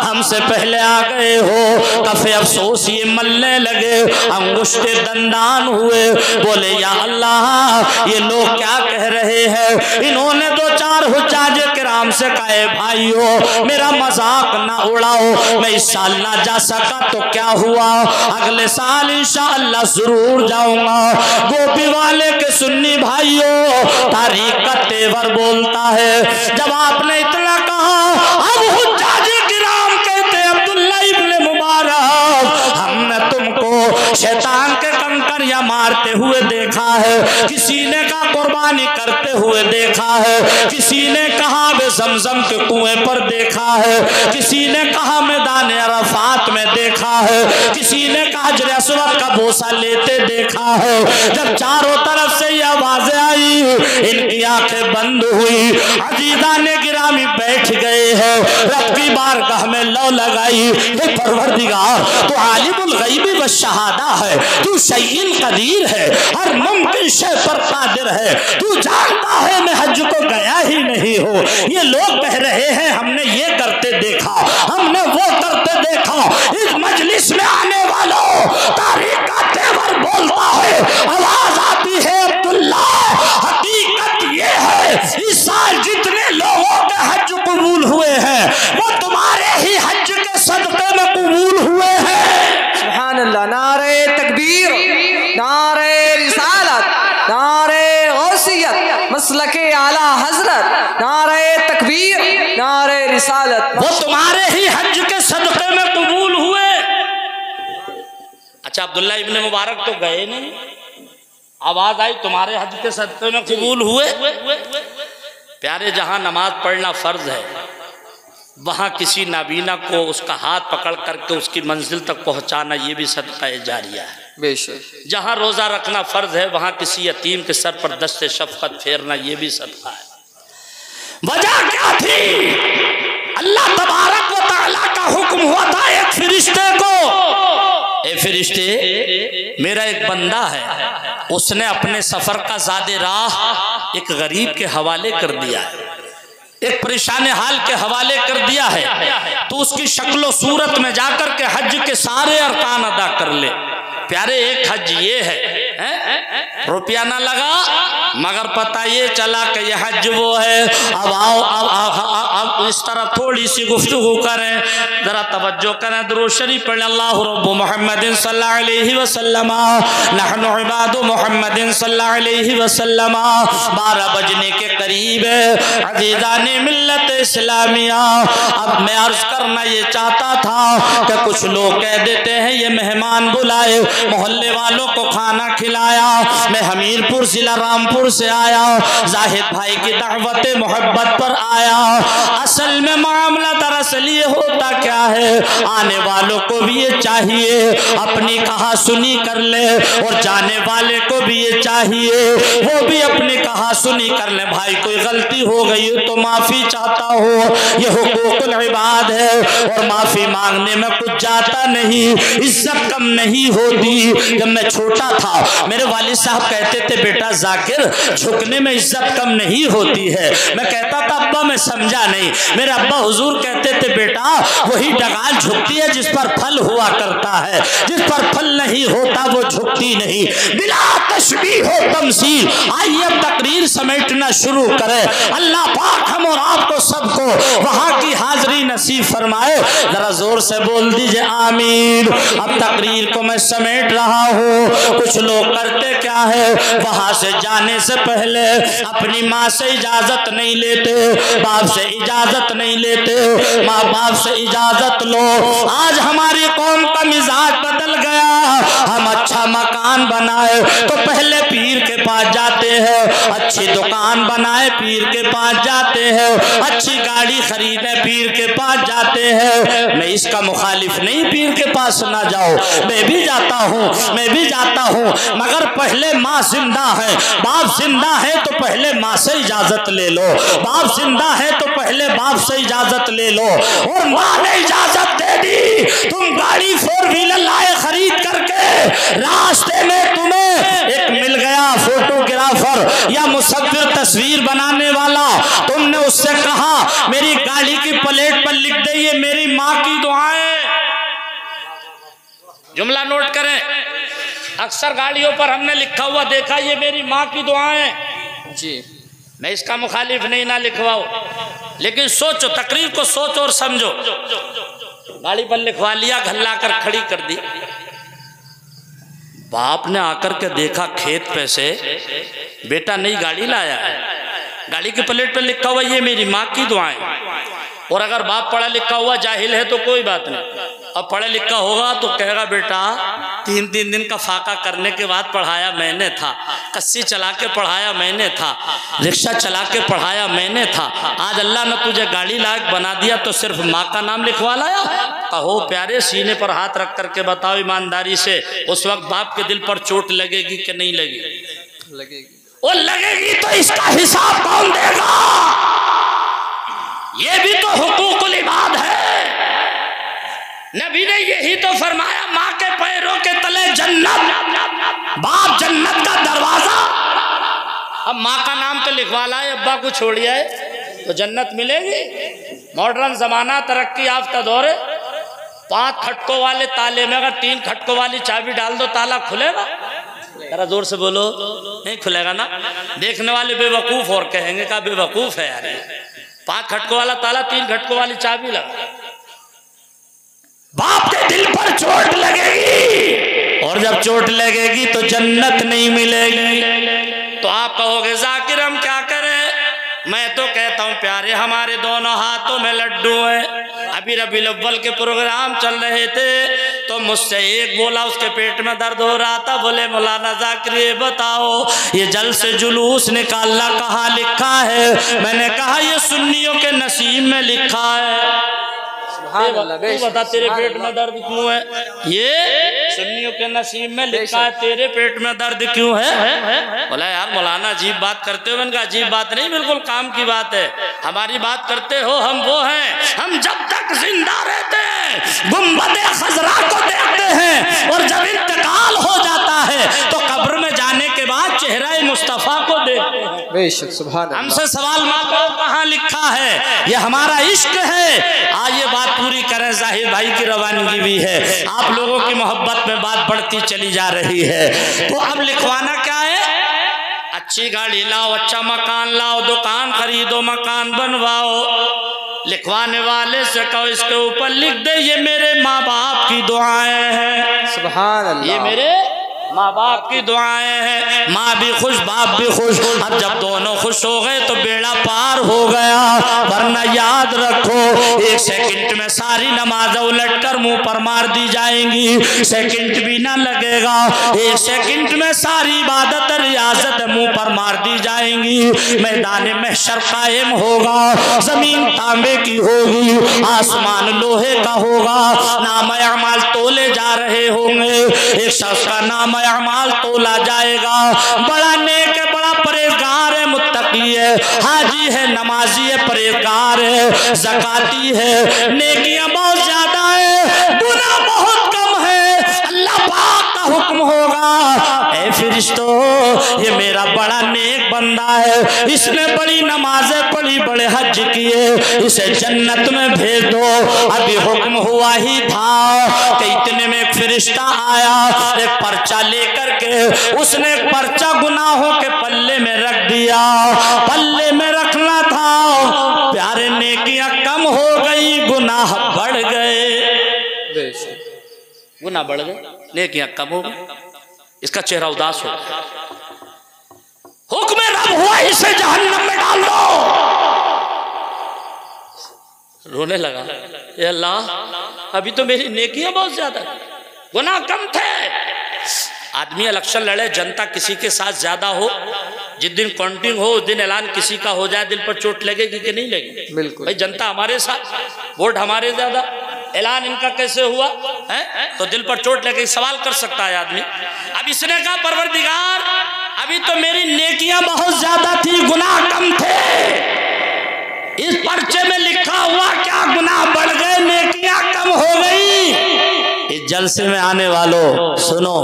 हमसे पहले आ गए हो। कफे अफसोस ये मलने लगे, अंगुष्ठे दंदान हुए। बोले या अल्लाह ये लोग क्या कह रहे हैं। इन्होंने दो चार हुज्जाज किराम से कहे भाइयों मेरा मजाक ना उड़ाओ, मैं इस साल ना जा सका तो क्या हुआ, अगले साल इंशाअल्लाह जरूर जाऊंगा। गोपी वाले के सुन्नी भाइयों तारीख का तेवर बोलता है। जब आपने इतना कहा अब हुज्जाज किराम कहते अब्दुल्ला इब्ने मुबारक हमने तुमको शैतान के कंकर या मारते हुए देखा है, किसी ने कहा कुर्बानी करते हुए देखा है, किसी ने कहा बे ज़मज़म के कुएं पर देखा है, किसी ने कहा मैदान अरफात में देखा है, किसी ने कहा हजर अस्वद का बोसा लेते देखा है। जब चारों तरफ से ये आवाजें आई इनकी आंखें बंद हुई। अजीजा ने गिरामी बैठ गए हैं, रब की बारगाह में लौ लगाई, हे परवरदिगार तू आलिमुल गैबी व शहादा है, तू शैइन कदीर है, हर मुमकिन शय पर कादिर है, तू जानता है मैं हज को गया ही नहीं हो। ये लोग कह रहे हैं हमने ये करते देखा, हमने वो करते देखा। इस मजलिस में आने वालों तारीख का तेवर बोलता है, आवाज आती है अब्दुल्ला हकीकत ये है इस साल जितने लोगों के हज कबूल हुए हैं वो तुम्हारे ही हज के सदक़े में कबूल हुए हैं। सुभान अल्लाह। नारे तकबीर, नारे रिसालत, नारे गौसियत, मसलके आला हजरत, नारे तकबीर, नारे रिसालत, वो तुम्हारे ही हज के सदक़े में कबूल हुए। अच्छा अब्दुल्ला इब्ने मुबारक तो गए नहीं, आवाज आई तुम्हारे हज के सदक़े में कबूल हुए। प्यारे जहां नमाज पढ़ना फर्ज है वहां किसी नाबीना को उसका हाथ पकड़ करके उसकी मंजिल तक पहुंचाना ये भी सदका जारिया है बेशक। जहां रोजा रखना फर्ज है वहां किसी यतीम के सर पर दस्ते शफकत फेरना ये भी सदका है। वजह क्या थी, अल्लाह तबारक व तआला का हुक्म हुआ था एक फरिश्ते को, ए फरिश्ते मेरा एक बंदा है उसने अपने सफर का ज़ादे राह एक गरीब के हवाले कर दिया है, एक परेशान हाल के हवाले कर दिया है, तो उसकी शक्लो सूरत में जाकर के हज के सारे अरकान अदा कर ले। प्यारे एक हज ये है रुपया ना लगा मगर पता ये चला कि यह हज वो है। अब आओ अब इस तरह थोड़ी सी गुफ्तगू करें, जरा तवज्जो करें, दुरूद शरीफ पढ़ें। अल्लाहु रब्बु मुहम्मदिन सल्लल्लाहु अलैहि वसल्लम नहनु इबादु मुहम्मदिन सल्लल्लाहु अलैहि वसल्लम। 12 बजने के करीब है अज़ीज़ाने मिल्लत इस्लामिया। अब मैं अर्ज करना ये चाहता था कि कुछ लोग कह देते हैं ये मेहमान बुलाए, मोहल्ले वालों को खाना खिलाया, मैं हमीरपुर जिला रामपुर से आया, जाहिद भाई की दावत मोहब्बत पर आया। असल में मामला दरअसल ये होता क्या है, आने वालों को भी ये चाहिए अपनी कहा सुनी कर ले और जाने वाले को भी ये चाहिए वो भी अपनी कहा सुनी कर ले। भाई कोई गलती हो गई तो माफी चाहता हो, ये हुकूकुल इबाद है और माफी मांगने में कुछ जाता नहीं, इज्जत कम नहीं होती। जब मैं छोटा था मेरे वालिद साहब कहते थे बेटा जाकिर झुकने में इज्जत कम नहीं होती है। मैं कहता था अब्बा मैं समझा नहीं। मेरे अब्बा हुजूर कहते थे बेटा वही डगाल झुकती है जिस पर फल हुआ करता है, जिस पर फल नहीं होता वो झुकती नहीं। बिला तशबीह हो तमसील। आइए अब तकरीर समेटना शुरू करें। अल्लाह पाक हम और आपको सबको वहां की हाजिरी नसीब फरमाए। जरा जोर से बोल दीजिए आमीन। अब तकरीर को मैं समेट रहा हूँ। कुछ लोग करते क्या है, वहां से जाने से पहले अपनी माँ से इजाजत नहीं लेते, बाप से इजाजत नहीं लेते। माँ बाप से इजाजत लो। आज हमारी कौम का मिजाज बदल गया, हम अच्छा अच्छा मकान बनाए तो पहले पीर के पास जाते हैं, अच्छी दुकान बनाए पीर के पास जाते हैं, अच्छी गाड़ी खरीदे पीर के पास जाते हैं। मैं इसका मुखालिफ नहीं, पीर के पास ना जाओ, मैं भी जाता हूँ, मैं भी जाता हूँ, मगर पहले माँ जिंदा है, बाप जिंदा है तो पहले माँ से इजाजत ले लो, बाप जिंदा है तो पहले बाप से इजाजत ले लो। और माँ ने इजाजत दे दी, तुम गाड़ी 4 व्हीलर लाए खरीद करके, रास्ते में तुम्हें एक मिल गया फोटोग्राफर या मुसव्विर तस्वीर बनाने वाला, तुमने उससे कहा मेरी गाड़ी की प्लेट पर लिख दे ये मेरी माँ की दुआएं। जुमला नोट करें, अक्सर गाड़ियों पर हमने लिखा हुआ देखा ये मेरी माँ की दुआएं जी। मैं इसका मुखालिफ नहीं, ना लिखवाओ, लेकिन सोचो, तकरीर को सोचो और समझो। गाड़ी पर लिखवा लिया, घर लाकर खड़ी कर दी, बाप ने आकर के देखा खेत पे से बेटा नई गाड़ी लाया है, गाड़ी की प्लेट पे लिखा हुआ ये मेरी माँ की दुआएं। और अगर बाप पढ़ा लिखा हुआ जाहिल है तो कोई बात नहीं, अब पढ़ा लिखा होगा तो कहेगा बेटा 3 दिन का फाका करने के बाद पढ़ाया मैंने था, कस्सी चला के पढ़ाया मैंने था, रिक्शा चला के पढ़ाया मैंने था, आज अल्लाह ने तुझे गाड़ी लायक बना दिया तो सिर्फ माँ का नाम लिखवा लाया। कहो प्यारे, सीने पर हाथ रख करके बताओ ईमानदारी से, उस वक्त बाप के दिल पर चोट लगेगी कि नहीं लगेगी? लगेगी। और लगेगी तो इसका हिसाब कौन देगा? ये भी तो हुकूकुल इबाद है। नबी ने यही तो फरमाया, माँ के पैरों के तले जन्नत, बाप जन्नत का दरवाजा। अब माँ का नाम तो लिखवा लाए, अब्बा को छोड़िए तो जन्नत मिलेगी? मॉडर्न जमाना, तरक्की याफ्ता दौर, 5 खटकों वाले ताले में अगर 3 खटकों वाली चाबी डाल दो ताला खुलेगा? जरा जोर से बोलो, नहीं खुलेगा ना। देखने वाले बेवकूफ और कहेंगे का बेवकूफ है यार, 5 खटकों वाला ताला 3 खटकों वाली चाबी लगा। बाप के दिल पर चोट लगेगी, और जब चोट लगेगी तो जन्नत नहीं मिलेगी। तो आप कहोगे जाकिर हम क्या करें? मैं तो कहता हूं प्यारे, हमारे दोनों हाथों में लड्डू हैं। अभी रबीउल अव्वल के प्रोग्राम चल रहे थे तो मुझसे एक बोला उसके पेट में दर्द हो रहा था, बोले मौलाना जाकिर ये बताओ ये जल से जुलूस निकालना कहाँ लिखा है? मैंने कहा ये सुन्नियों के नसीब में लिखा है। तू बता तेरे पेट में दर्द क्यों है? ये सुन्नियों के नसीब में लिखा है, तेरे पेट में दर्द क्यों है? बोला यार मौलाना अजीब बात करते हो। मैंने कहा अजीब बात नहीं, बिल्कुल काम की बात है। हमारी बात करते हो, हम वो हैं, हम जब तक जिंदा रहते हैं गुंबद खजरा को देखते हैं, और जब इंतकाल हो जाता है तो कब्र में जाने के बाद चेहरा मुस्तफा को देखते हैं। बेशक सुभान अल्लाह। हमसे सवाल मत करो कहाँ लिखा है, ये हमारा इश्क है। आज ये बात पूरी करें, जाहिर भाई की रवानगी भी है, आप लोगों की मोहब्बत में बात बढ़ती चली जा रही है। तो अब लिखवाना क्या है? अच्छी गाड़ी लाओ, अच्छा मकान लाओ, दुकान खरीदो, मकान बनवाओ। लिखवाने वाले से कहो इसके ऊपर लिख दे ये मेरे माँ बाप की दुआएं हैं। सुभान अल्लाह, ये मेरे माँ बाप की दुआएं हैं। माँ भी खुश, बाप भी खुश। अब जब दोनों खुश हो गए तो बेड़ा पार हो गया। वरना याद रखो 1 सेकंड में सारी नमाज उलट कर मुंह पर मार दी जाएंगी, सेकंड भी ना लगेगा। 1 सेकंड में सारी इबादत रियाजत मुंह पर मार दी जाएंगी। मैदान महशर कायम होगा, जमीन तांबे की होगी, आसमान लोहे का होगा। नाम अमाल तोले जा रहे होंगे, एक शख्स का नाम अमाल तोला जाएगा। बड़ा नेक है, बड़ा परहेजगार है, मुत्तकी है, हाजी है, नमाजी है, परहेजगार है, ज़काती है, नेकियां बहुत ज्यादा है, गुनाह बहुत कम है। अल्लाह पाक का हुक्म होगा, ऐ फरिश्तों ये मेरा बड़ा नेक बंदा है, इसने बड़ी नमाजें पढ़ी, बड़े हज किए, इसे जन्नत में भेज दो। अभी हुक्म हुआ ही था कि इतने में एक फरिश्ता आया, एक पर्चा लेकर के, उसने एक पर्चा गुनाहों के पल्ले में रख दिया। पल्ले में रखना था, प्यारे नेकियां कम हो गई, गुनाह बढ़ गए। गुनाह बढ़ गए, नेकियां कम हो गई, इसका चेहरा उदास हो गया। हुक्म रब हुआ, इसे जहन्नम में डाल दो। रोने लगा, ये अल्लाह अभी तो मेरी नेकियां बहुत ज्यादा, गुनाह कम थे। आदमी इलेक्शन लड़े, जनता किसी के साथ ज्यादा हो, जिस दिन काउंटिंग हो उस दिन ऐलान किसी का हो जाए, दिल पर चोट लगेगी कि नहीं लगेगी? बिल्कुल। भाई जनता हमारे साथ, वोट हमारे ज्यादा, ऐलान इनका कैसे हुआ है? तो दिल पर चोट लगेगी, सवाल कर सकता है आदमी। अब इसने कहा परवरदिगार अभी तो मेरी नेकियां बहुत ज्यादा थी, गुनाह कम थे, इस पर्चे में लिखा हुआ क्या गुनाह बढ़ गए, नेकियां कम हो गई। इस जलसे में आने वालों सुनो,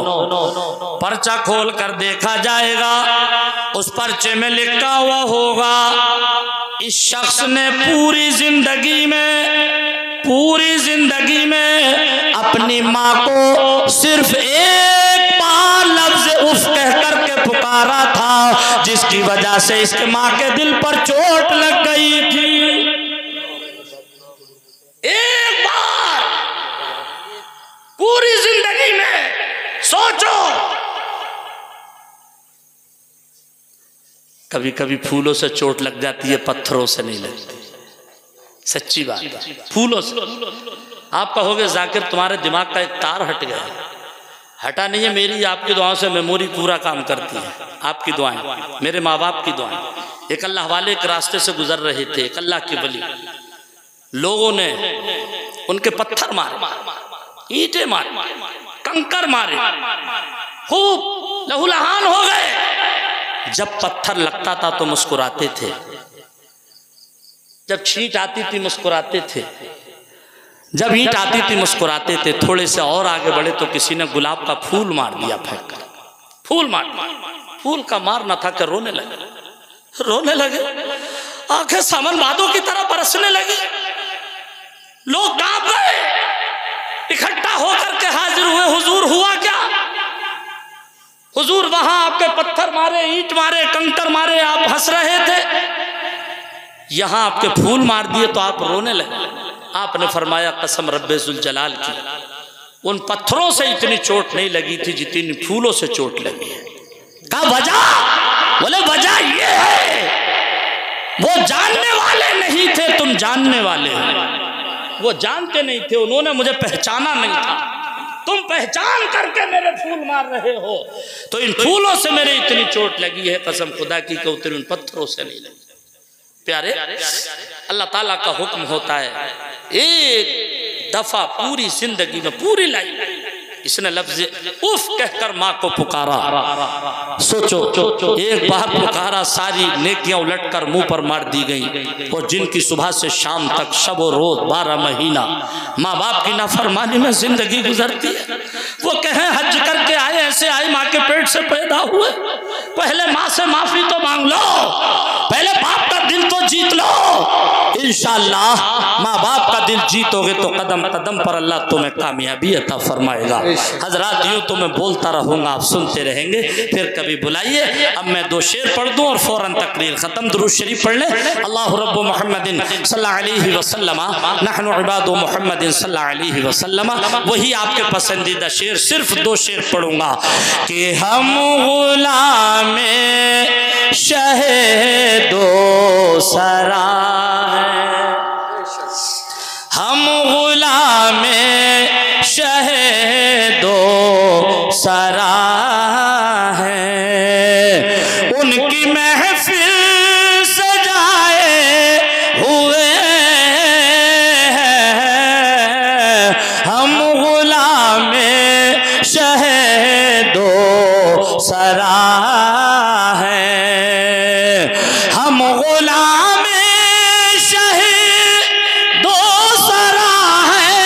पर्चा खोल कर देखा जाएगा, उस पर्चे में लिखा हुआ होगा इस शख्स ने पूरी जिंदगी में अपनी माँ को सिर्फ एक बार लफ्ज उफ कह करके पुकारा था, जिसकी वजह से इसके माँ के दिल पर चोट लग गई थी। एक बार पूरी जिंदगी में, सोचो। कभी कभी फूलों से चोट लग जाती है, पत्थरों से नहीं लगती, सच्ची बात है। फूलों से आप कहोगे जाकिर तुम्हारे दिमाग का एक तार हट गया, हटा नहीं है, मेरी आपकी दुआओं से मेमोरी पूरा काम करती है। आपकी दुआएं, मेरे माँ बाप की दुआएं। एक अल्लाह वाले एक रास्ते से गुजर रहे थे, एक अल्लाह के वली, लोगों ने उनके पत्थर मारे, ईंटें मारे, कंकर मारे, खूब लहूलुहान हो गए। जब पत्थर लगता था तो मुस्कुराते थे, जब छींट आती थी मुस्कुराते थे, जब ईंट आती थी मुस्कुराते थे। थोड़े से और आगे बढ़े तो किसी ने गुलाब का फूल मार दिया, फेंक कर फूल मार दिया। फूल का मार न था कि रोने लगे, आंखें सामन बादों की तरह बरसने लगी। लोग कांप गए, इकट्ठा होकर के हाजिर हुए। हुजूर हुआ क्या? हुजूर वहां आपके पत्थर मारे, ईंट मारे, कंकर मारे, आप हंस रहे थे, यहां आपके फूल मार दिए तो आप रोने लगे। आपने फरमाया कसम रब्बे जुल जलाल की, उन पत्थरों से इतनी चोट नहीं लगी थी जितनी फूलों से चोट लगी है। कहा वजह? बोले वजह ये है वो जानने वाले नहीं थे, तुम जानने वाले हो। वो जानते नहीं थे, उन्होंने मुझे पहचाना नहीं था, तुम पहचान करके मेरे फूल मार रहे हो, तो इन फूलों से मेरे इतनी चोट लगी है, कसम खुदा की कि उतनी उन पत्थरों से नहीं लगी। प्यारे, अल्लाह ताला का हुक्म होता है, एक दफा पूरी जिंदगी में, पूरी लाइफ इसने लफ्ज उफ कहकर माँ को पुकारा। सोचो, एक बार पुकारा, सारी नेकियां उलटकर मुंह पर मार दी गई। और जिनकी सुबह से शाम तक शब और रोज 12 महीना माँ बाप की नाफरमानी में जिंदगी गुजरती है, वो कहें हज करके आए, ऐसे आए, माँ के पेट से पैदा हुए, पहले माँ से माफी तो मांग लो, पहले बाप का दिल तो जीत लो। इंशाअल्लाह माँ बाप का दिल जीतोगे तो कदम कदम पर अल्लाह तुम्हें कामयाबी अता फरमाएगा। हजरात यूँ तो मैं बोलता रहूँगा, आप सुनते रहेंगे, फिर कभी बुलाइए। अब मैं 2 शेर पढ़ दूँ और फौरन तकरीर ख़त्म। दुरूद शरीफ पढ़ लें। अल्लाहु रब्बु मुहम्मदिन सल्लल्लाहु अलैहि वसल्लम नहनु इबादु मुहम्मदिन सल्लल्लाहु अलैहि वसल्लम। वही आपके पसंदीदा शेर, सिर्फ 2 शेर पढ़ूँगा कि हम गुलामे शहीदो सरा, हम गुलामे शहीदो सरा है, उनकी महफिल सजाए हुए हैं, हम गुलामे शहीदो सरा है, हम गुलामे शहीदो सरा है,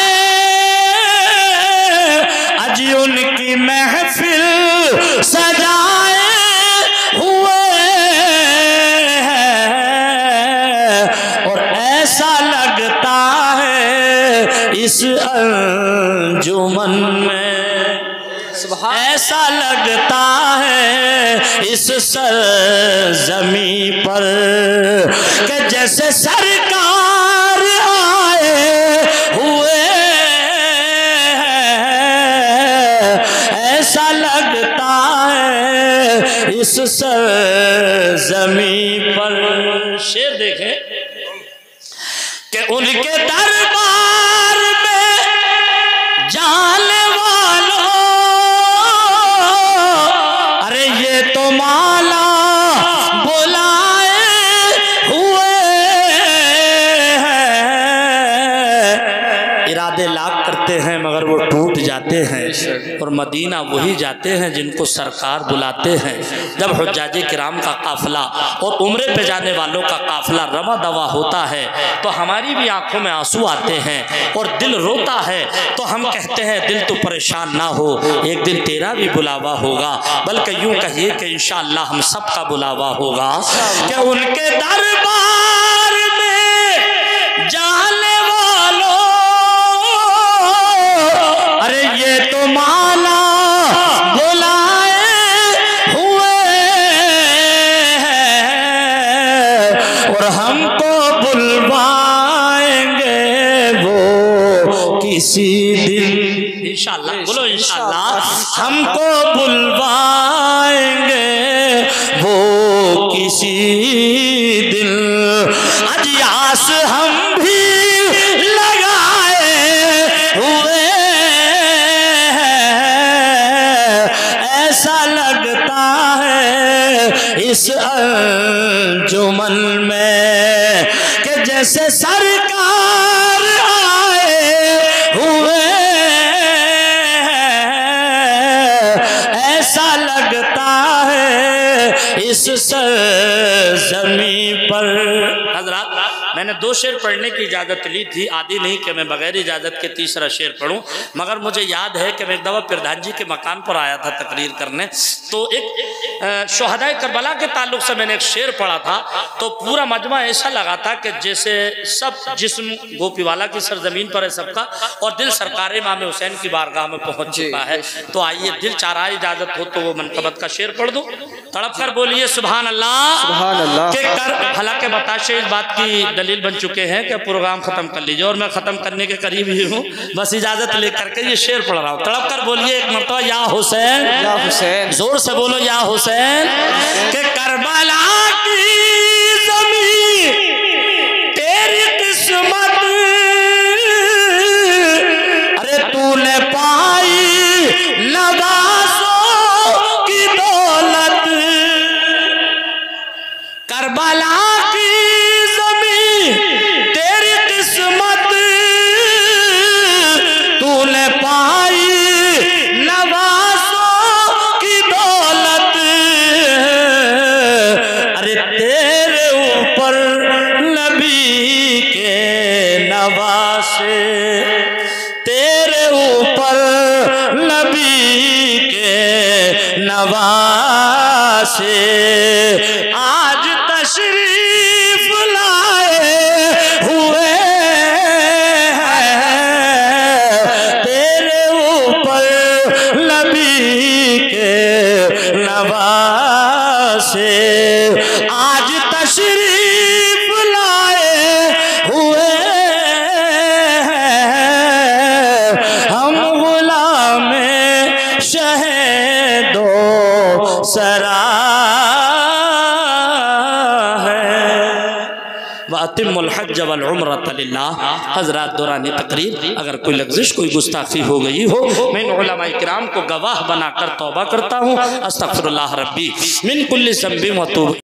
आज उनकी महफिल सजाए हुए हैं। और ऐसा लगता है इस अंजुमन में, ऐसा लगता है इस सरज़मी पर कि जैसे सरकार आए हुए हैं, ऐसा लगता है इस सरज़मी पर। शेर देखें कि उनके दरबार में जाने वालों और मदीना वही जाते हैं जिनको सरकार बुलाते हैं। जब हुज्जाज किराम का काफिला और उम्रे पे जाने वालों का काफिला रवा दवा होता है तो हमारी भी आंखों में आंसू आते हैं और दिल रोता है, तो हम कहते हैं दिल तो परेशान ना हो, एक दिन तेरा भी बुलावा होगा, बल्कि यूं कहिए कि इंशाअल्लाह हम सबका बुलावा होगा कि उनके दरबार में जाने वालों, अरे ये तो माला बुलाए हुए हैं और हमको बुलवाएंगे वो किसी दिन, इंशाअल्लाह बोलो इंशाअल्लाह, हमको बुलवाएंगे वो किसी दिन। आज आस हम भी लगाए हुए हैं, ऐसा लगता है इस अंजुमन में कि जैसे सरकार आए हुए, ऐसा लगता है इस ज़मीन पर। हज़रात, मैंने 2 शेर पढ़ने की इजाज़त ली थी, आदि नहीं कि मैं बगैर इजाज़त के तीसरा शेर पढ़ूं, मगर मुझे याद है कि मैं एक दफ़ा प्रधान जी के मकान पर आया था तकरीर करने, तो एक शोहदाए करबला के ताल्लुक से मैंने एक शेर पढ़ा था, तो पूरा मजमा ऐसा लगा था कि जैसे सब जिस्म गोपीवाला की सरजमीन पर है सबका, और दिल सरकार इमाम हुसैन की बारगाह में पहुँच चुका है। तो आइए, दिल चाह रहा है इजाज़त हो तो वो मनकबत का शेर पढ़ दूँ, तड़प कर बोलिए सुभान अल्लाह, सुभान अल्लाह। हालांकि बताशे इस बात की दलील बन चुके हैं कि प्रोग्राम खत्म कर लीजिए, और मैं खत्म करने के करीब ही हूँ, बस इजाजत लेकर के ये शेर पढ़ रहा हूँ। तड़प कर बोलिए एक मरतबा या हुसैन, या हुसैन, जोर से बोलो या हुसैन। के करबला की ज़मीं तेरी किस्मत, अरे तूने पाई नवाज़ों की दौलत, करबला की ज़मीं तेरी किस्मत, तूने पाई नवाज़ों की दौलत, अरे तेरे ऊपर नबी के नवासे, तेरे ऊपर नबी के नवासे आज तशरीफ लाए हुए हैं, तेरे ऊपर नबी के नवासे आज तशरीफ लाए हुए हैं, हम गुलामे शहदो सरा वातिमुल हज्ज वल उम्रत लिल्लाह। हज़रात, दौरान तकरीर अगर कोई लग़्ज़िश, कोई गुस्ताखी हो गई हो, मैं उलमाए किराम को गवाह बनाकर तौबा करता हूँ। अस्तग़फिरुल्लाह रब्बी मिन कुल्लि ज़ंबिन व तूब।